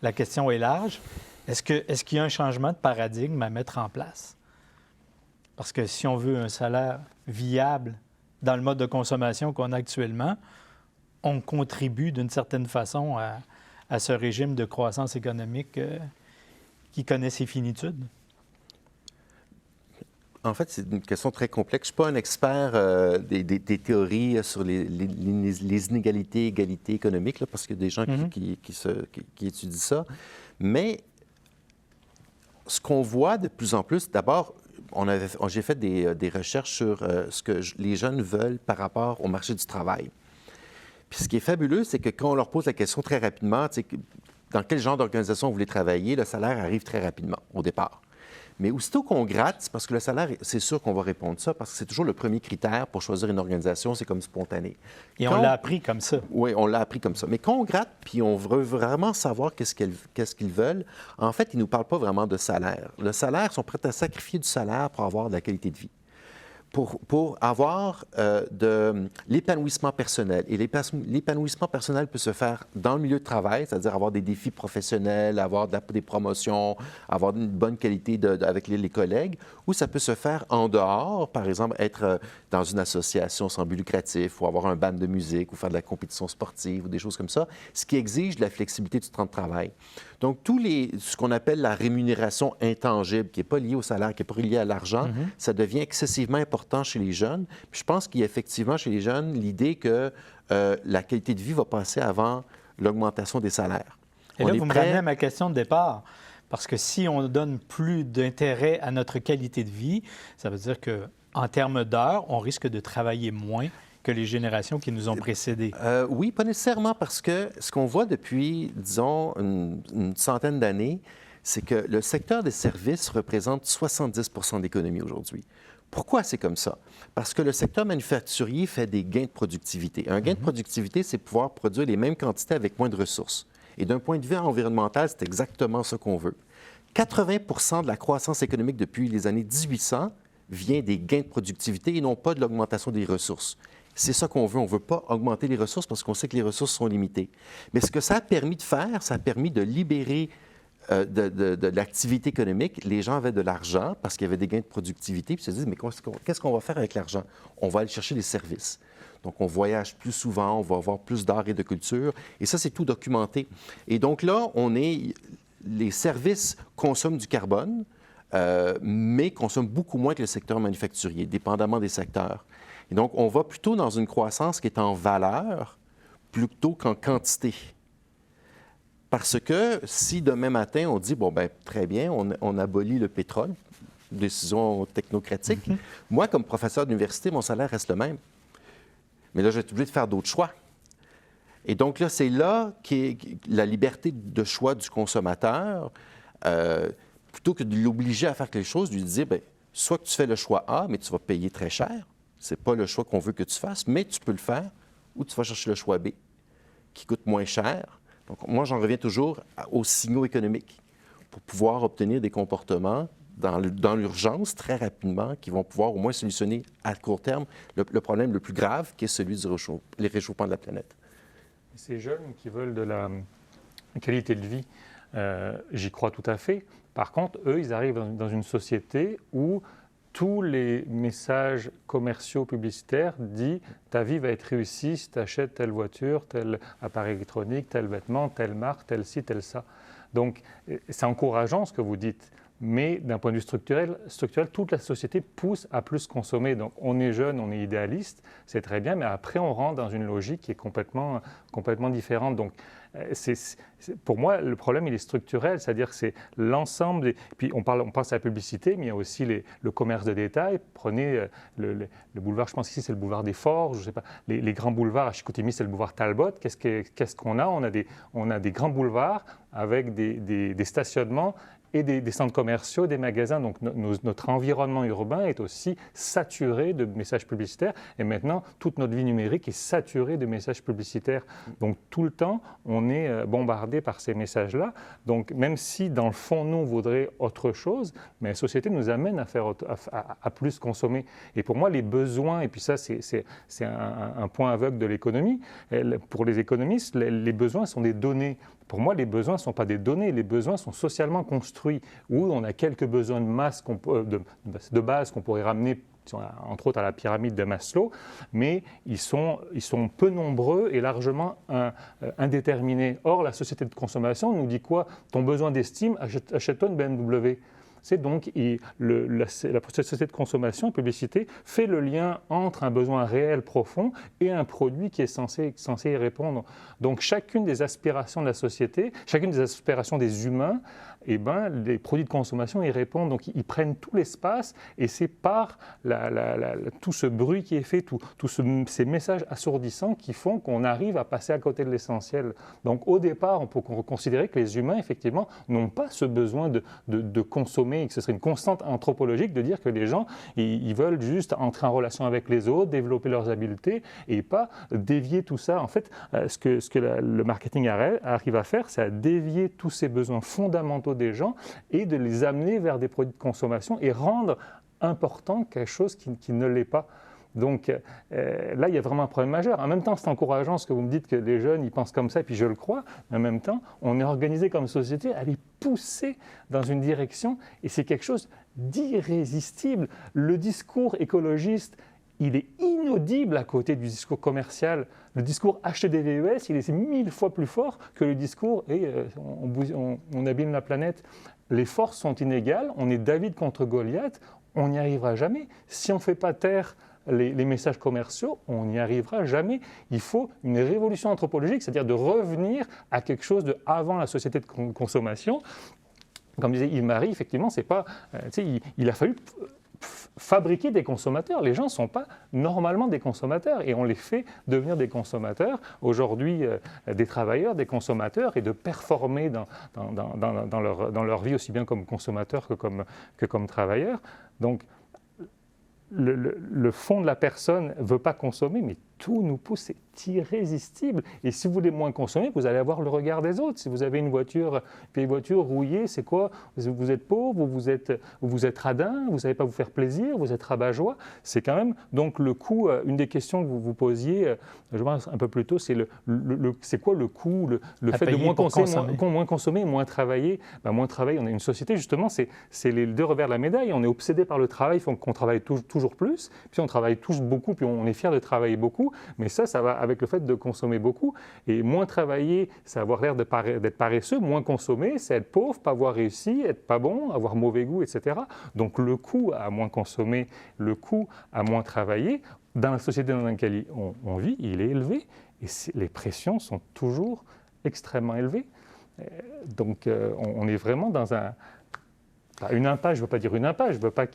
La question est large. Est-ce qu'il y a un changement de paradigme à mettre en place? Parce que si on veut un salaire viable dans le mode de consommation qu'on a actuellement, on contribue d'une certaine façon à ce régime de croissance économique qui connaît ses finitudes. En fait, c'est une question très complexe. Je ne suis pas un expert des théories sur les inégalités, égalités économiques, là, parce qu'il y a des gens qui étudient ça. Mais ce qu'on voit de plus en plus, d'abord, j'ai fait des recherches sur ce que les jeunes veulent par rapport au marché du travail. Puis ce qui est fabuleux, c'est que quand on leur pose la question très rapidement, dans quel genre d'organisation vous voulez travailler, le salaire arrive très rapidement au départ. Mais aussitôt qu'on gratte, c'est parce que le salaire, c'est sûr qu'on va répondre ça, parce que c'est toujours le premier critère pour choisir une organisation, c'est comme spontané. Et on l'a appris comme ça. Oui, on l'a appris comme ça. Mais quand on gratte, puis on veut vraiment savoir qu'est-ce qu'ils veulent, en fait, ils ne nous parlent pas vraiment de salaire. Le salaire, ils sont prêts à sacrifier du salaire pour avoir de la qualité de vie. Pour avoir de l'épanouissement personnel. Et l'épanouissement personnel peut se faire dans le milieu de travail, c'est-à-dire avoir des défis professionnels, avoir des promotions, avoir une bonne qualité avec les collègues, ou ça peut se faire en dehors, par exemple, être dans une association sans but lucratif, ou avoir un band de musique, ou faire de la compétition sportive, ou des choses comme ça, ce qui exige de la flexibilité du temps de travail. Donc, ce qu'on appelle la rémunération intangible, qui n'est pas liée au salaire, qui n'est pas liée à l'argent, ça devient excessivement important chez les jeunes. Puis je pense qu'il y a effectivement chez les jeunes l'idée que la qualité de vie va passer avant l'augmentation des salaires. Et là, vous me ramenez à ma question de départ. Parce que si on donne plus d'intérêt à notre qualité de vie, ça veut dire qu'en termes d'heures, on risque de travailler moins que les générations qui nous ont précédés. Oui, pas nécessairement, parce que ce qu'on voit depuis, disons, une centaine d'années, c'est que le secteur des services représente 70 de l'économie aujourd'hui. Pourquoi c'est comme ça? Parce que le secteur manufacturier fait des gains de productivité. Un gain de productivité, c'est pouvoir produire les mêmes quantités avec moins de ressources. Et d'un point de vue environnemental, c'est exactement ce qu'on veut. 80 de la croissance économique depuis les années 1800 vient des gains de productivité et non pas de l'augmentation des ressources. C'est ça qu'on veut. On ne veut pas augmenter les ressources parce qu'on sait que les ressources sont limitées. Mais ce que ça a permis de faire, ça a permis de libérer de l'activité économique. Les gens avaient de l'argent parce qu'il y avait des gains de productivité. Puis ils se disent, mais qu'est-ce qu'on va faire avec l'argent? On va aller chercher des services. Donc, on voyage plus souvent, on va avoir plus d'art et de culture. Et ça, c'est tout documenté. Et donc là, les services consomment du carbone, mais consomment beaucoup moins que le secteur manufacturier, dépendamment des secteurs. Et donc, on va plutôt dans une croissance qui est en valeur plutôt qu'en quantité. Parce que si demain matin, on dit, bon, ben très bien, on abolit le pétrole, décision technocratique, moi, comme professeur d'université, mon salaire reste le même. Mais là, je vais être obligé de faire d'autres choix. Et donc là, c'est là qu'est la liberté de choix du consommateur. Plutôt que de l'obliger à faire quelque chose, lui dire, bien, soit que tu fais le choix A, mais tu vas payer très cher. Ce n'est pas le choix qu'on veut que tu fasses, mais tu peux le faire. Ou tu vas chercher le choix B, qui coûte moins cher. Donc, moi, j'en reviens toujours aux signaux économiques pour pouvoir obtenir des comportements dans l'urgence, très rapidement, qui vont pouvoir au moins solutionner à court terme le problème le plus grave, qui est celui du réchauffement de la planète. Ces jeunes qui veulent de la qualité de vie, j'y crois tout à fait. Par contre, eux, ils arrivent dans une société où tous les messages commerciaux publicitaires disent « ta vie va être réussie si tu achètes telle voiture, tel appareil électronique, tel vêtement, telle marque, tel ci, tel ça ». Donc, c'est encourageant ce que vous dites. Mais d'un point de vue structurel, toute la société pousse à plus consommer. Donc, on est jeune, on est idéaliste, c'est très bien, mais après, on rentre dans une logique qui est complètement différente. Donc, pour moi, le problème, il est structurel, c'est-à-dire que c'est l'ensemble des... Puis, on pense à la publicité, mais il y a aussi le commerce de détail. Prenez le boulevard, je pense qu'ici, c'est le boulevard des Forges, je ne sais pas, les grands boulevards, à Chicoutimi, c'est le boulevard Talbot. Qu'est-ce qu'on a? On a des grands boulevards avec des stationnements et des centres commerciaux, des magasins. Donc, notre environnement urbain est aussi saturé de messages publicitaires. Et maintenant, toute notre vie numérique est saturée de messages publicitaires. Donc, tout le temps, on est bombardé par ces messages-là. Donc, même si, dans le fond, nous, on voudrait autre chose, mais la société nous amène à plus consommer. Et pour moi, les besoins, et puis ça, c'est un point aveugle de l'économie. Pour les économistes, les besoins sont des données. Pour moi, les besoins ne sont pas des données, les besoins sont socialement construits, où on a quelques besoins de masse, de base qu'on pourrait ramener, entre autres, à la pyramide de Maslow, mais ils sont peu nombreux et largement indéterminés. Or, la société de consommation nous dit quoi? Ton besoin d'estime, achète-toi une BMW. C'est donc la société de consommation, publicité, fait le lien entre un besoin réel profond et un produit qui est censé y répondre. Donc chacune des aspirations de la société, chacune des aspirations des humains, eh ben, les produits de consommation y répondent. Donc ils prennent tout l'espace et c'est par tout ce bruit qui est fait, ces messages assourdissants qui font qu'on arrive à passer à côté de l'essentiel. Donc au départ, on peut considérer que les humains, effectivement, n'ont pas ce besoin de consommer et que ce serait une constante anthropologique de dire que les gens, ils veulent juste entrer en relation avec les autres, développer leurs habiletés et pas dévier tout ça. En fait, ce que le marketing arrive à faire, c'est à dévier tous ces besoins fondamentaux des gens et de les amener vers des produits de consommation et rendre important quelque chose qui ne l'est pas. Donc là, il y a vraiment un problème majeur. En même temps, c'est encourageant ce que vous me dites que les jeunes, ils pensent comme ça, et puis je le crois, mais en même temps, on est organisé comme société à les pousser dans une direction, et c'est quelque chose d'irrésistible. Le discours écologiste, il est inaudible à côté du discours commercial. Le discours acheter des VES, il est 1000 fois plus fort que le discours on abîme la planète. Les forces sont inégales, on est David contre Goliath, on n'y arrivera jamais. Si on ne fait pas taire les messages commerciaux, on n'y arrivera jamais. Il faut une révolution anthropologique, c'est-à-dire de revenir à quelque chose de avant la société de consommation. Comme disait Yves-Marie, effectivement, c'est pas, il a fallu fabriquer des consommateurs. Les gens ne sont pas normalement des consommateurs et on les fait devenir des consommateurs. Aujourd'hui, des travailleurs, des consommateurs et de performer dans leur vie aussi bien comme consommateurs que comme travailleurs. Donc, le fond de la personne ne veut pas consommer, mais tout nous pousse, c'est irrésistible. Et si vous voulez moins consommer, vous allez avoir le regard des autres. Si vous avez une vieille voiture rouillée, c'est quoi? Vous êtes pauvre, vous êtes radin, vous ne savez pas vous faire plaisir, vous êtes rabat-joie. C'est quand même, donc le coût, une des questions que vous vous posiez, je pense un peu plus tôt, c'est c'est quoi le coût, le fait de moins consommer et moins travailler. Ben, moins travailler, on est une société, justement, c'est les deux revers de la médaille. On est obsédé par le travail, il faut qu'on travaille toujours plus, puis on travaille tous beaucoup, puis on est fier de travailler beaucoup. Mais ça va avec le fait de consommer beaucoup. Et moins travailler, c'est avoir l'air d'être paresseux. Moins consommer, c'est être pauvre, pas avoir réussi, être pas bon, avoir mauvais goût, etc. Donc le coût à moins consommer, le coût à moins travailler, dans la société dans laquelle on vit, il est élevé. Et les pressions sont toujours extrêmement élevées. Donc on est vraiment dans une impasse, je ne veux pas dire une impasse, je veux pas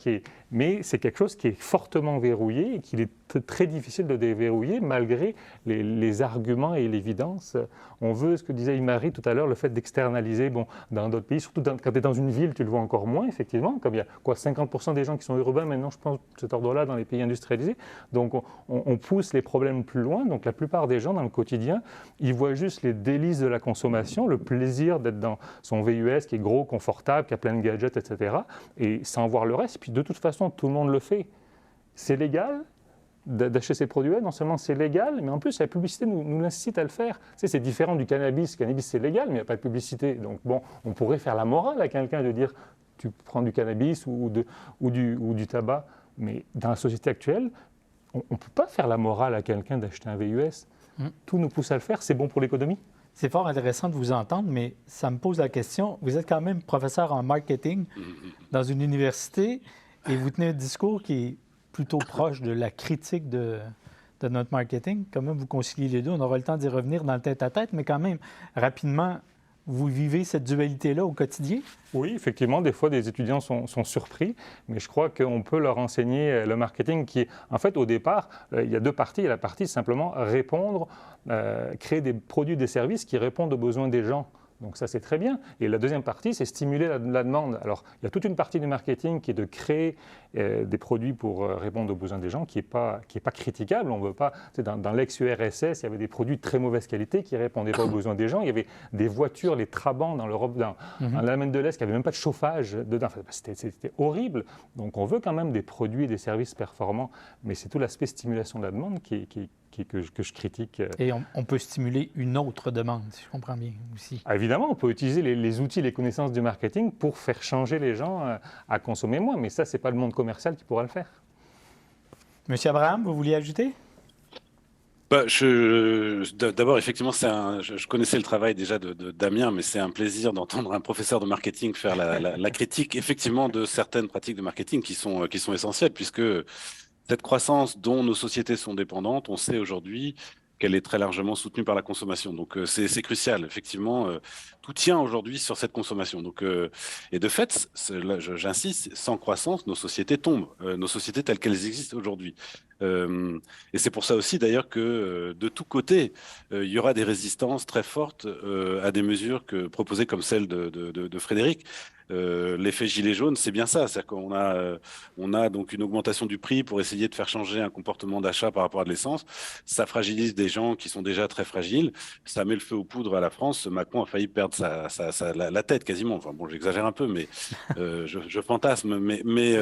mais c'est quelque chose qui est fortement verrouillé et qu'il est très difficile de déverrouiller malgré les arguments et l'évidence. On veut, ce que disait Yves-Marie tout à l'heure, le fait d'externaliser, bon, dans d'autres pays, surtout quand tu es dans une ville, tu le vois encore moins, effectivement, comme il y a 50% des gens qui sont urbains maintenant, je pense, de cet ordre-là, dans les pays industrialisés. Donc on pousse les problèmes plus loin. Donc la plupart des gens, dans le quotidien, ils voient juste les délices de la consommation, le plaisir d'être dans son VUS qui est gros, confortable, qui a plein de gadgets, etc. Et sans voir le reste. Puis de toute façon, tout le monde le fait. C'est légal d'acheter ces produits-là. Non seulement c'est légal, mais en plus la publicité nous incite à le faire. Tu sais, c'est différent du cannabis. Le cannabis, c'est légal, mais il n'y a pas de publicité. Donc bon, on pourrait faire la morale à quelqu'un de dire tu prends du cannabis ou du tabac. Mais dans la société actuelle, on ne peut pas faire la morale à quelqu'un d'acheter un VUS. Tout nous pousse à le faire. C'est bon pour l'économie. C'est fort intéressant de vous entendre, mais ça me pose la question. Vous êtes quand même professeur en marketing dans une université et vous tenez un discours qui est plutôt proche de la critique de notre marketing. Comment vous conciliez les deux? On aura le temps d'y revenir dans le tête-à-tête, mais quand même, rapidement, vous vivez cette dualité-là au quotidien? Oui, effectivement, des fois, des étudiants sont surpris, mais je crois qu'on peut leur enseigner le marketing qui est, en fait, au départ, il y a deux parties. Il y a la partie simplement répondre, créer des produits, des services qui répondent aux besoins des gens. Donc ça, c'est très bien. Et la deuxième partie, c'est stimuler la demande. Alors, il y a toute une partie du marketing qui est de créer des produits pour répondre aux besoins des gens, qui est pas critiquable. On veut pas. Dans l'ex-URSS, il y avait des produits de très mauvaise qualité qui ne répondaient pas aux besoins des gens. Il y avait des voitures, les Trabants dans l'Europe, dans l'Allemagne de l'Est, qui n'avaient même pas de chauffage dedans. Enfin, c'était horrible. Donc, on veut quand même des produits et des services performants, mais c'est tout l'aspect stimulation de la demande que je critique. Et on peut stimuler une autre demande, si je comprends bien aussi. Évidemment, on peut utiliser les outils, les connaissances du marketing pour faire changer les gens à consommer moins, mais ça, ce n'est pas le monde commercial qui pourra le faire. Monsieur Abraham, vous vouliez ajouter? D'abord, effectivement, je connaissais le travail déjà de Damien, mais c'est un plaisir d'entendre un professeur de marketing faire la critique, effectivement, de certaines pratiques de marketing qui sont essentielles, puisque cette croissance dont nos sociétés sont dépendantes, on sait aujourd'hui qu'elle est très largement soutenue par la consommation. Donc, c'est crucial. Effectivement, tout tient aujourd'hui sur cette consommation. Donc, et de fait, là, j'insiste, sans croissance, nos sociétés tombent, nos sociétés telles qu'elles existent aujourd'hui. Et c'est pour ça aussi, d'ailleurs, que de tous côtés, il y aura des résistances très fortes à des mesures proposées comme celle de Frédéric. L'effet gilet jaune, c'est bien ça. C'est-à-dire qu'on a donc une augmentation du prix pour essayer de faire changer un comportement d'achat par rapport à de l'essence. Ça fragilise des gens qui sont déjà très fragiles. Ça met le feu aux poudres à la France. Macron a failli perdre la tête quasiment. Enfin bon, j'exagère un peu, mais je fantasme. Mais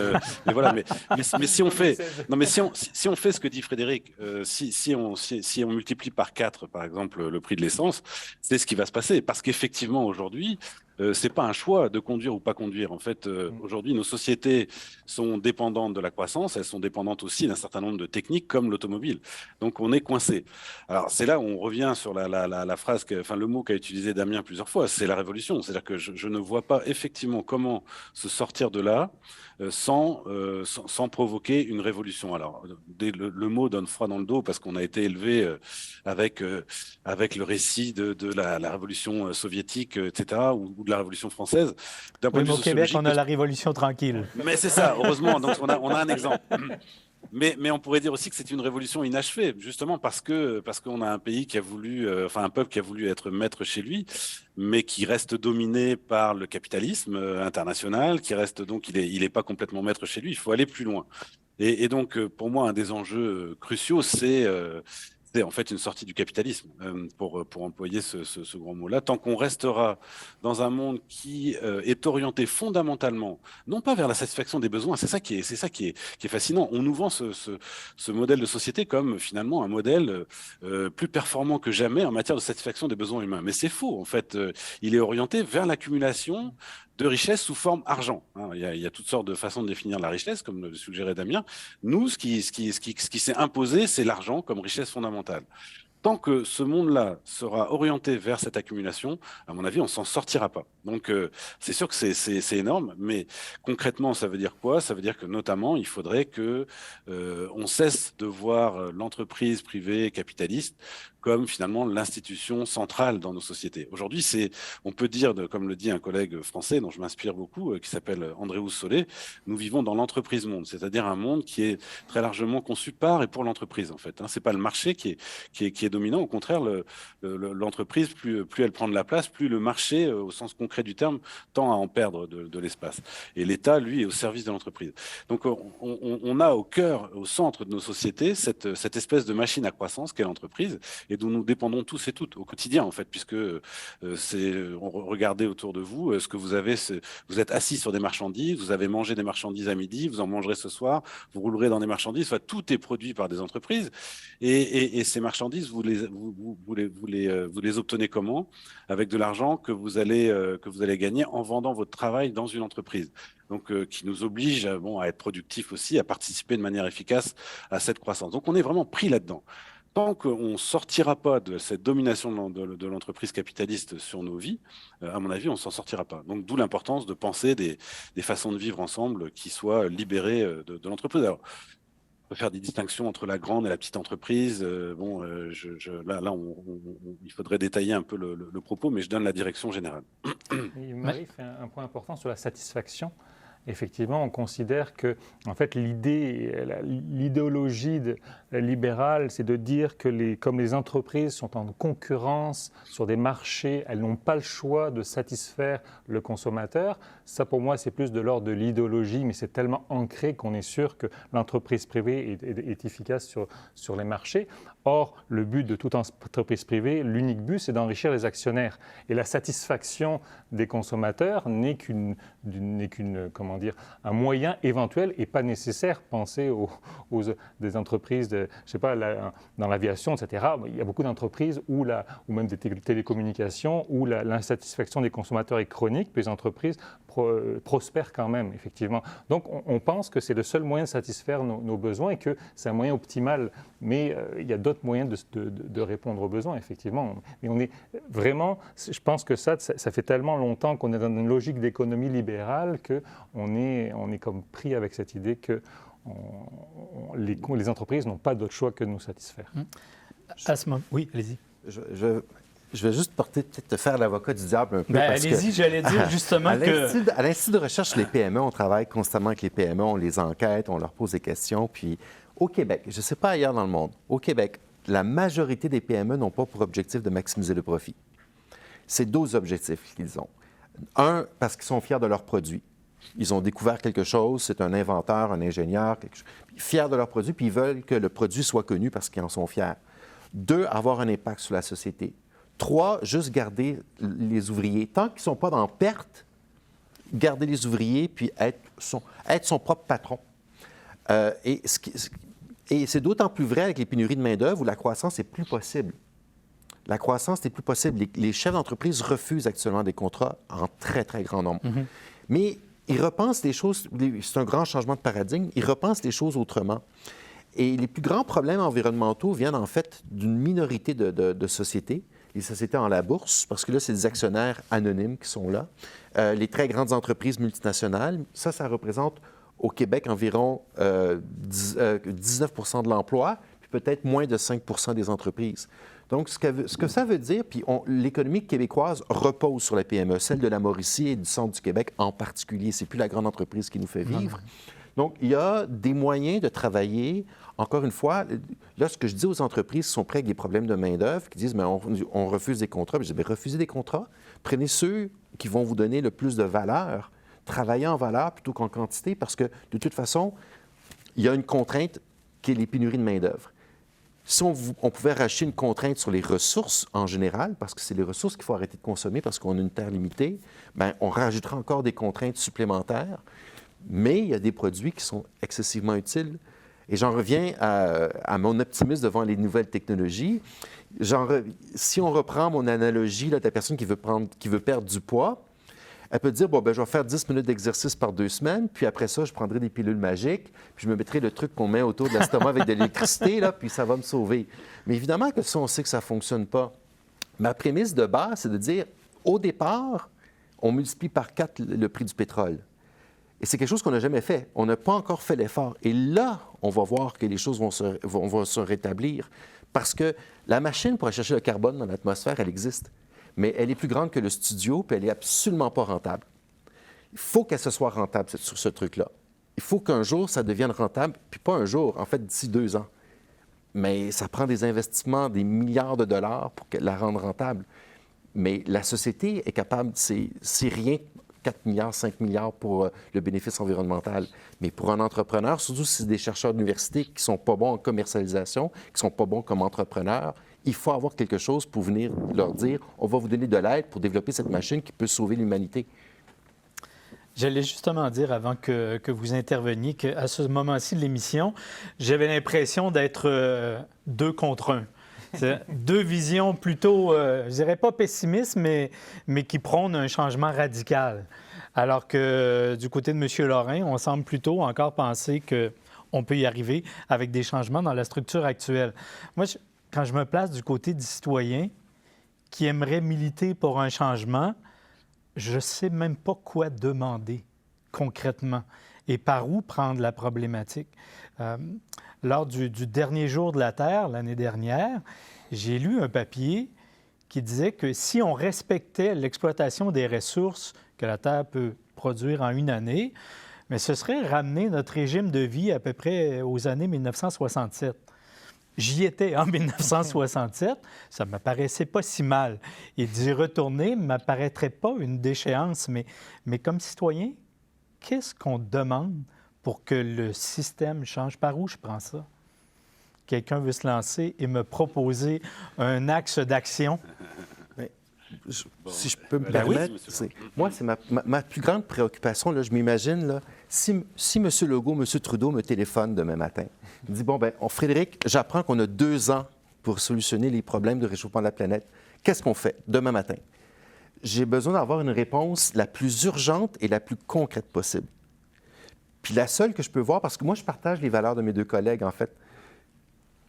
voilà. Mais si on fait, non, mais si on fait ce que dit Frédéric, si on multiplie par 4, par exemple, le prix de l'essence, c'est ce qui va se passer. Parce qu'effectivement, aujourd'hui, c'est pas un choix de conduire ou pas conduire. En fait, aujourd'hui, nos sociétés sont dépendantes de la croissance. Elles sont dépendantes aussi d'un certain nombre de techniques comme l'automobile. Donc, on est coincé. Alors, c'est là où on revient sur la phrase, le mot qu'a utilisé Damien plusieurs fois. C'est la révolution. C'est-à-dire que je ne vois pas effectivement comment se sortir de là sans provoquer une révolution. Alors, le mot donne froid dans le dos parce qu'on a été élevé avec le récit de la révolution soviétique, etc., ou de la Révolution française. Oui, mais au Québec, on a la Révolution tranquille. Mais c'est ça, heureusement. Donc, on a un exemple. Mais on pourrait dire aussi que c'est une révolution inachevée, justement parce qu'on a un pays qui a voulu, un peuple qui a voulu être maître chez lui, mais qui reste dominé par le capitalisme international, qui reste donc, il est pas complètement maître chez lui. Il faut aller plus loin. Et donc, pour moi, un des enjeux cruciaux, c'est en fait une sortie du capitalisme, pour employer ce grand mot-là. Tant qu'on restera dans un monde qui est orienté fondamentalement, non pas vers la satisfaction des besoins, c'est ça qui est fascinant. On nous vend ce modèle de société comme finalement un modèle plus performant que jamais en matière de satisfaction des besoins humains. Mais c'est faux, en fait. Il est orienté vers l'accumulation de richesse sous forme argent. Il y a toutes sortes de façons de définir la richesse, comme le suggérait Damien. Nous, ce qui s'est imposé, c'est l'argent comme richesse fondamentale. Tant que ce monde-là sera orienté vers cette accumulation, à mon avis, on s'en sortira pas. Donc, c'est sûr que c'est énorme, mais concrètement, ça veut dire quoi? Ça veut dire que notamment, il faudrait que on cesse de voir l'entreprise privée capitaliste comme finalement l'institution centrale dans nos sociétés. Aujourd'hui, on peut dire, comme le dit un collègue français dont je m'inspire beaucoup, qui s'appelle Andréus Solé, nous vivons dans l'entreprise monde, c'est-à-dire un monde qui est très largement conçu par et pour l'entreprise, en fait. C'est pas le marché qui est dominant. Au contraire, l'entreprise, plus elle prend de la place, plus le marché, au sens concret du terme, tend à en perdre de l'espace. Et l'État, lui, est au service de l'entreprise. Donc, on a au cœur, au centre de nos sociétés, cette espèce de machine à croissance qu'est l'entreprise, et dont nous dépendons tous et toutes au quotidien, en fait, puisque regardez autour de vous, ce que vous avez, vous êtes assis sur des marchandises, vous avez mangé des marchandises à midi, vous en mangerez ce soir, vous roulerez dans des marchandises, enfin, tout est produit par des entreprises, et ces marchandises, vous les obtenez comment? Avec de l'argent que vous allez gagner en vendant votre travail dans une entreprise. Donc, qui nous oblige à être productifs aussi, à participer de manière efficace à cette croissance. Donc, on est vraiment pris là-dedans. Tant qu'on ne sortira pas de cette domination de l'entreprise capitaliste sur nos vies, à mon avis, on ne s'en sortira pas. Donc, d'où l'importance de penser des façons de vivre ensemble qui soient libérées de l'entreprise. Alors, on peut faire des distinctions entre la grande et la petite entreprise. Il faudrait détailler un peu le propos, mais je donne la direction générale. Marie fait un point important sur la satisfaction. Effectivement, on considère que, en fait, l'idéologie libérale, c'est de dire que comme les entreprises sont en concurrence sur des marchés, elles n'ont pas le choix de satisfaire le consommateur. Ça, pour moi, c'est plus de l'ordre de l'idéologie, mais c'est tellement ancré qu'on est sûr que l'entreprise privée est efficace sur les marchés. Or, le but de toute entreprise privée, l'unique but, c'est d'enrichir les actionnaires. Et la satisfaction des consommateurs n'est un moyen éventuel et pas nécessaire. Pensez aux des entreprises, je sais pas, dans l'aviation, etc. Il y a beaucoup d'entreprises ou même des télécommunications où l'insatisfaction des consommateurs est chronique, puis les entreprises prospèrent quand même, effectivement. Donc, on pense que c'est le seul moyen de satisfaire nos besoins et que c'est un moyen optimal. Mais il y a d'autres moyens de répondre aux besoins, effectivement. Mais on est vraiment, je pense que ça fait tellement longtemps qu'on est dans une logique d'économie libérale qu'on est comme pris avec cette idée que les entreprises n'ont pas d'autre choix que de nous satisfaire. Oui, allez-y. Je vais juste peut-être te faire l'avocat du diable un peu. Allez-y, j'allais dire justement que... À l'Institut de recherche les PME, on travaille constamment avec les PME, on les enquête, on leur pose des questions. Puis au Québec, je ne sais pas ailleurs dans le monde, au Québec, la majorité des PME n'ont pas pour objectif de maximiser le profit. C'est 2 objectifs qu'ils ont. Un, parce qu'ils sont fiers de leurs produits. Ils ont découvert quelque chose, c'est un inventeur, un ingénieur, fiers de leur produit, puis ils veulent que le produit soit connu parce qu'ils en sont fiers. 2, avoir un impact sur la société. 3, juste garder les ouvriers. Tant qu'ils ne sont pas dans perte, garder les ouvriers, puis être son propre patron. Et c'est d'autant plus vrai avec les pénuries de main-d'œuvre où la croissance est plus possible. La croissance n'est plus possible. Les chefs d'entreprise refusent actuellement des contrats en très, très grand nombre. Mm-hmm. Mais ils repensent les choses, c'est un grand changement de paradigme, ils repensent les choses autrement. Et les plus grands problèmes environnementaux viennent en fait d'une minorité de sociétés, les sociétés en la bourse, parce que là, c'est des actionnaires anonymes qui sont là. Les très grandes entreprises multinationales, ça représente au Québec environ 19 % de l'emploi, puis peut-être moins de 5 % des entreprises. Donc, ce que ça veut dire, puis l'économie québécoise repose sur la PME, celle de la Mauricie et du centre du Québec en particulier. C'est plus la grande entreprise qui nous fait vivre. Donc, il y a des moyens de travailler. Encore une fois, là, ce que je dis aux entreprises qui sont prêtes avec des problèmes de main-d'œuvre, qui disent, mais on refuse des contrats. Je dis, bien, refusez des contrats. Prenez ceux qui vont vous donner le plus de valeur. Travaillez en valeur plutôt qu'en quantité, parce que, de toute façon, il y a une contrainte qui est les pénuries de main-d'œuvre. Si on pouvait racheter une contrainte sur les ressources en général, parce que c'est les ressources qu'il faut arrêter de consommer parce qu'on a une terre limitée, bien, on rajouterait encore des contraintes supplémentaires, mais il y a des produits qui sont excessivement utiles. Et j'en reviens à mon optimisme devant les nouvelles technologies. Si on reprend mon analogie là, de la personne qui veut perdre du poids, elle peut dire, bon, ben, je vais faire 10 minutes d'exercice par 2 semaines, puis après ça, je prendrai des pilules magiques, puis je me mettrai le truc qu'on met autour de l'estomac avec de l'électricité, là, puis ça va me sauver. Mais évidemment que ça, on sait que ça ne fonctionne pas. Ma prémisse de base, c'est de dire, au départ, on multiplie par 4 le prix du pétrole. Et c'est quelque chose qu'on n'a jamais fait. On n'a pas encore fait l'effort. Et là, on va voir que les choses vont se rétablir. Parce que la machine pour aller chercher le carbone dans l'atmosphère, elle existe. Mais elle est plus grande que le studio, puis elle n'est absolument pas rentable. Il faut qu'elle se soit rentable sur ce truc-là. Il faut qu'un jour, ça devienne rentable, puis pas un jour, en fait, d'ici 2 ans. Mais ça prend des investissements, des milliards de dollars pour la rendre rentable. Mais la société est capable, c'est rien, 4 milliards, 5 milliards pour le bénéfice environnemental. Mais pour un entrepreneur, surtout si c'est des chercheurs d'université qui ne sont pas bons en commercialisation, qui ne sont pas bons comme entrepreneurs, il faut avoir quelque chose pour venir leur dire « on va vous donner de l'aide pour développer cette machine qui peut sauver l'humanité ». J'allais justement dire, avant que vous interveniez, qu'à ce moment-ci de l'émission, j'avais l'impression d'être 2 contre 1. C'est 2 visions plutôt, je dirais pas pessimistes, mais qui prônent un changement radical. Alors que du côté de M. Lorrain, on semble plutôt encore penser qu'on peut y arriver avec des changements dans la structure actuelle. Moi, quand je me place du côté du citoyen qui aimerait militer pour un changement, je ne sais même pas quoi demander concrètement et par où prendre la problématique. Lors du dernier jour de la Terre, l'année dernière, j'ai lu un papier qui disait que si on respectait l'exploitation des ressources que la Terre peut produire en une année, mais ce serait ramener notre régime de vie à peu près aux années 1967. J'y étais en 1967, ça ne me paraissait pas si mal. Et d'y retourner ne m'apparaîtrait pas une déchéance, mais comme citoyen, qu'est-ce qu'on demande pour que le système change? Par où je prends ça? Quelqu'un veut se lancer et me proposer un axe d'action? Si je peux me permettre, moi, c'est ma plus grande préoccupation. Là, je m'imagine, là, si M. Legault, M. Trudeau me téléphone demain matin, il dit, bon, bien, Frédéric, j'apprends qu'on a 2 ans pour solutionner les problèmes de réchauffement de la planète. Qu'est-ce qu'on fait demain matin? J'ai besoin d'avoir une réponse la plus urgente et la plus concrète possible. Puis la seule que je peux voir, parce que moi, je partage les valeurs de mes 2 collègues, en fait,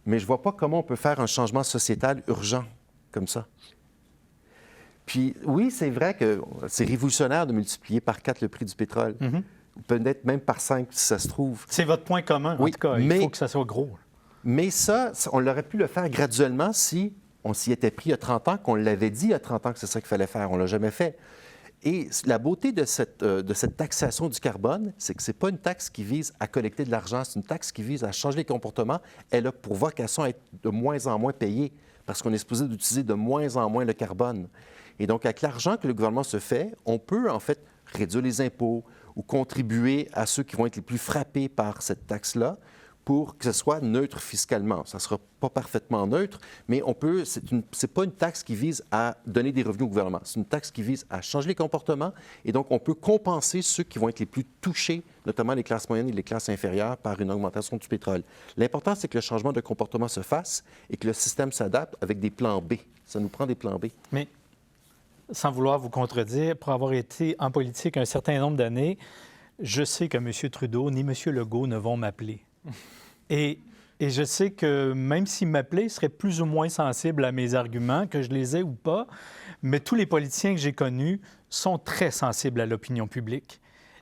mais je ne vois pas comment on peut faire un changement sociétal urgent comme ça. Puis oui, c'est vrai que c'est révolutionnaire de multiplier par 4 le prix du pétrole. Ou peut-être même par 5 si ça se trouve. C'est votre point commun, en tout cas. Il faut que ça soit gros. Mais ça, on aurait pu le faire graduellement si on s'y était pris il y a 30 ans, qu'on l'avait dit il y a 30 ans que c'est ça qu'il fallait faire. On ne l'a jamais fait. Et la beauté de cette taxation du carbone, c'est que ce n'est pas une taxe qui vise à collecter de l'argent, c'est une taxe qui vise à changer les comportements. Elle a pour vocation à être de moins en moins payée parce qu'on est supposé d'utiliser de moins en moins le carbone. Et donc, avec l'argent que le gouvernement se fait, on peut en fait réduire les impôts ou contribuer à ceux qui vont être les plus frappés par cette taxe-là pour que ce soit neutre fiscalement. Ça ne sera pas parfaitement neutre, mais on peut. C'est pas une taxe qui vise à donner des revenus au gouvernement. C'est une taxe qui vise à changer les comportements et donc on peut compenser ceux qui vont être les plus touchés, notamment les classes moyennes et les classes inférieures, par une augmentation du pétrole. L'important, c'est que le changement de comportement se fasse et que le système s'adapte avec des plans B. Ça nous prend des plans B. Mais sans vouloir vous contredire, pour avoir été en politique un certain nombre d'années, je sais que M. Trudeau ni M. Legault ne vont m'appeler. Et je sais que même s'ils m'appelaient, ils seraient plus ou moins sensibles à mes arguments, que je les ai ou pas. Mais tous les politiciens que j'ai connus sont très sensibles à l'opinion publique.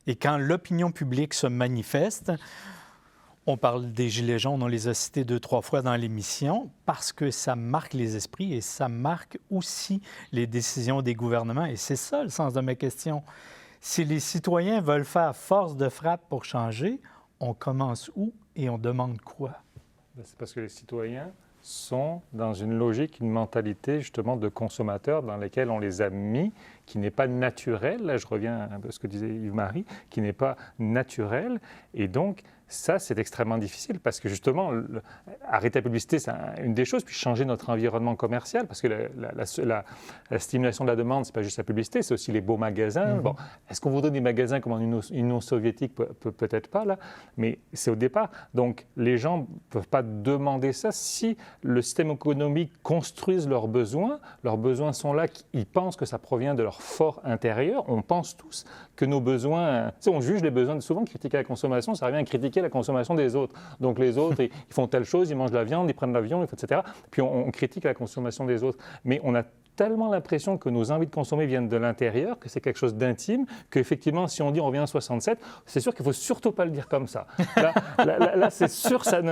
Et quand l'opinion publique se manifeste, on parle des Gilets jaunes, on les a cités 2-3 fois dans l'émission, parce que ça marque les esprits et ça marque aussi les décisions des gouvernements. Et c'est ça le sens de ma question. Si les citoyens veulent faire force de frappe pour changer, on commence où et on demande quoi? C'est parce que les citoyens sont dans une logique, une mentalité justement de consommateurs dans laquelle on les a mis, qui n'est pas naturelle. Là, je reviens à ce que disait Yves-Marie, qui n'est pas naturelle. Et donc, Ça, c'est extrêmement difficile parce que justement, arrêter la publicité, c'est une des choses, puis changer notre environnement commercial parce que la stimulation de la demande, c'est pas juste la publicité, c'est aussi les beaux magasins. Bon, est-ce qu'on voudrait des magasins comme en Union soviétique? Peut-être pas, là, mais c'est au départ. Donc, les gens ne peuvent pas demander ça si le système économique construise leurs besoins sont là, ils pensent que ça provient de leur fort intérieur. On pense tous que nos besoins, on juge les besoins, souvent critiquer la consommation, ça revient à critiquer la consommation des autres. Donc les autres, ils font telle chose, ils mangent de la viande, ils prennent l'avion, etc. Puis on critique la consommation des autres. Mais on a tellement l'impression que nos envies de consommer viennent de l'intérieur, que c'est quelque chose d'intime, qu'effectivement, si on dit on revient en 67, c'est sûr qu'il ne faut surtout pas le dire comme ça. Là c'est sûr, ça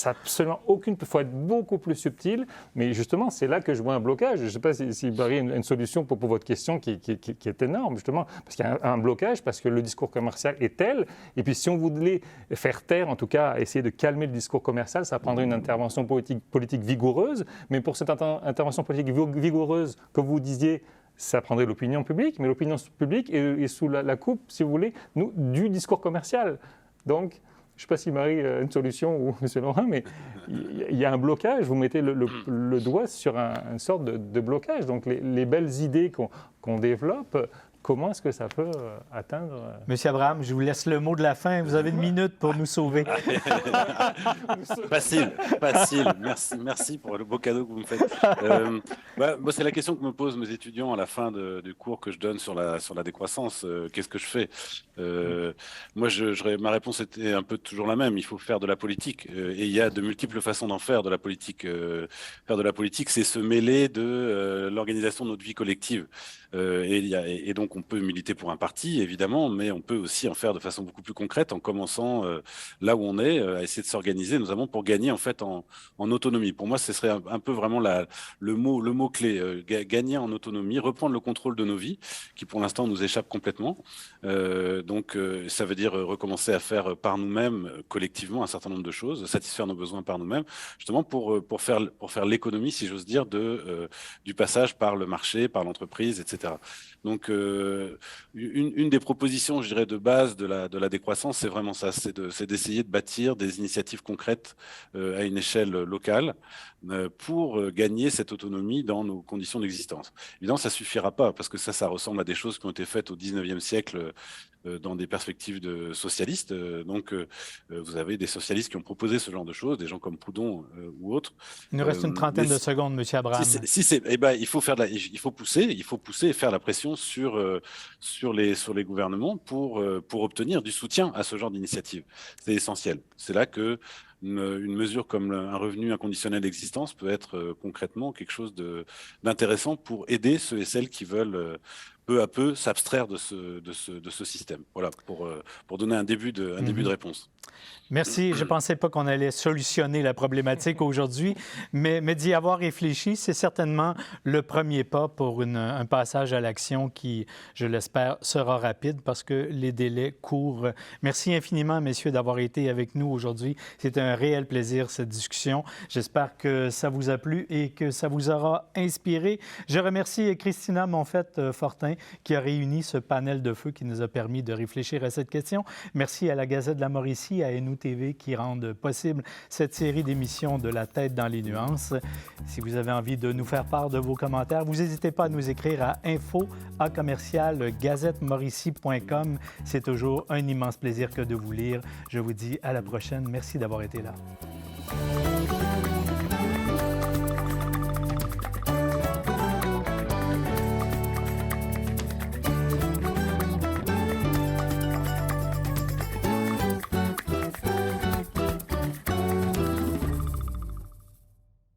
absolument aucune... Il faut être beaucoup plus subtil, mais justement, c'est là que je vois un blocage. Je ne sais pas si Barry a une solution pour votre question qui est énorme, justement, parce qu'il y a un blocage, parce que le discours commercial est tel, et puis si on voulait faire taire, en tout cas, essayer de calmer le discours commercial, ça prendrait une intervention politique vigoureuse, mais pour cette intervention politique vigoureuse, comme vous disiez, ça prendrait l'opinion publique, mais l'opinion publique est sous la coupe, si vous voulez, du discours commercial. Donc, je ne sais pas si Marie a une solution ou M. Laurent, mais il y a un blocage. Vous mettez le doigt sur une sorte de blocage. Donc, les belles idées qu'on développe, comment est-ce que ça peut atteindre... Monsieur Abraham, je vous laisse le mot de la fin. Vous avez une minute pour nous sauver. Facile. Merci pour le beau cadeau que vous me faites. Moi, c'est la question que me posent mes étudiants à la fin du cours que je donne sur la décroissance. Qu'est-ce que je fais? Moi, ma réponse était un peu toujours la même. Il faut faire de la politique. Et il y a de multiples façons d'en faire de la politique. Faire de la politique, c'est se mêler de l'organisation de notre vie collective. Et donc, on peut militer pour un parti, évidemment, mais on peut aussi en faire de façon beaucoup plus concrète en commençant là où on est, à essayer de s'organiser, notamment pour gagner en fait en autonomie. Pour moi, ce serait un peu vraiment le mot clé, gagner en autonomie, reprendre le contrôle de nos vies, qui pour l'instant nous échappe complètement. Donc, ça veut dire recommencer à faire par nous-mêmes, collectivement, un certain nombre de choses, satisfaire nos besoins par nous-mêmes, justement pour faire l'économie, si j'ose dire, du passage par le marché, par l'entreprise, etc. Donc, une des propositions, je dirais, de base de la décroissance, c'est vraiment ça, c'est d'essayer de bâtir des initiatives concrètes à une échelle locale pour gagner cette autonomie dans nos conditions d'existence. Évidemment, ça ne suffira pas, parce que ça ressemble à des choses qui ont été faites au 19e siècle dans des perspectives de socialistes. Donc, vous avez des socialistes qui ont proposé ce genre de choses, des gens comme Proudhon ou autres. Il nous reste une trentaine de secondes, M. Abraham. Il faut pousser et faire la pression sur les gouvernements pour obtenir du soutien à ce genre d'initiative. C'est essentiel. C'est là que une mesure comme un revenu inconditionnel d'existence peut être concrètement quelque chose d'intéressant pour aider ceux et celles qui veulent peu à peu s'abstraire de ce système. Voilà, pour donner un début de réponse. Merci. Je ne pensais pas qu'on allait solutionner la problématique aujourd'hui, mais d'y avoir réfléchi, c'est certainement le premier pas pour un passage à l'action qui, je l'espère, sera rapide parce que les délais courent. Merci infiniment, messieurs, d'avoir été avec nous aujourd'hui. C'était un réel plaisir, cette discussion. J'espère que ça vous a plu et que ça vous aura inspiré. Je remercie Christina Monfette-Fortin qui a réuni ce panel de feu qui nous a permis de réfléchir à cette question. Merci à la Gazette de la Mauricie, à NO TV qui rendent possible cette série d'émissions de La tête dans les nuances. Si vous avez envie de nous faire part de vos commentaires, vous n'hésitez pas à nous écrire à info@gazettemauricie.com. C'est toujours un immense plaisir que de vous lire. Je vous dis à la prochaine. Merci d'avoir été là.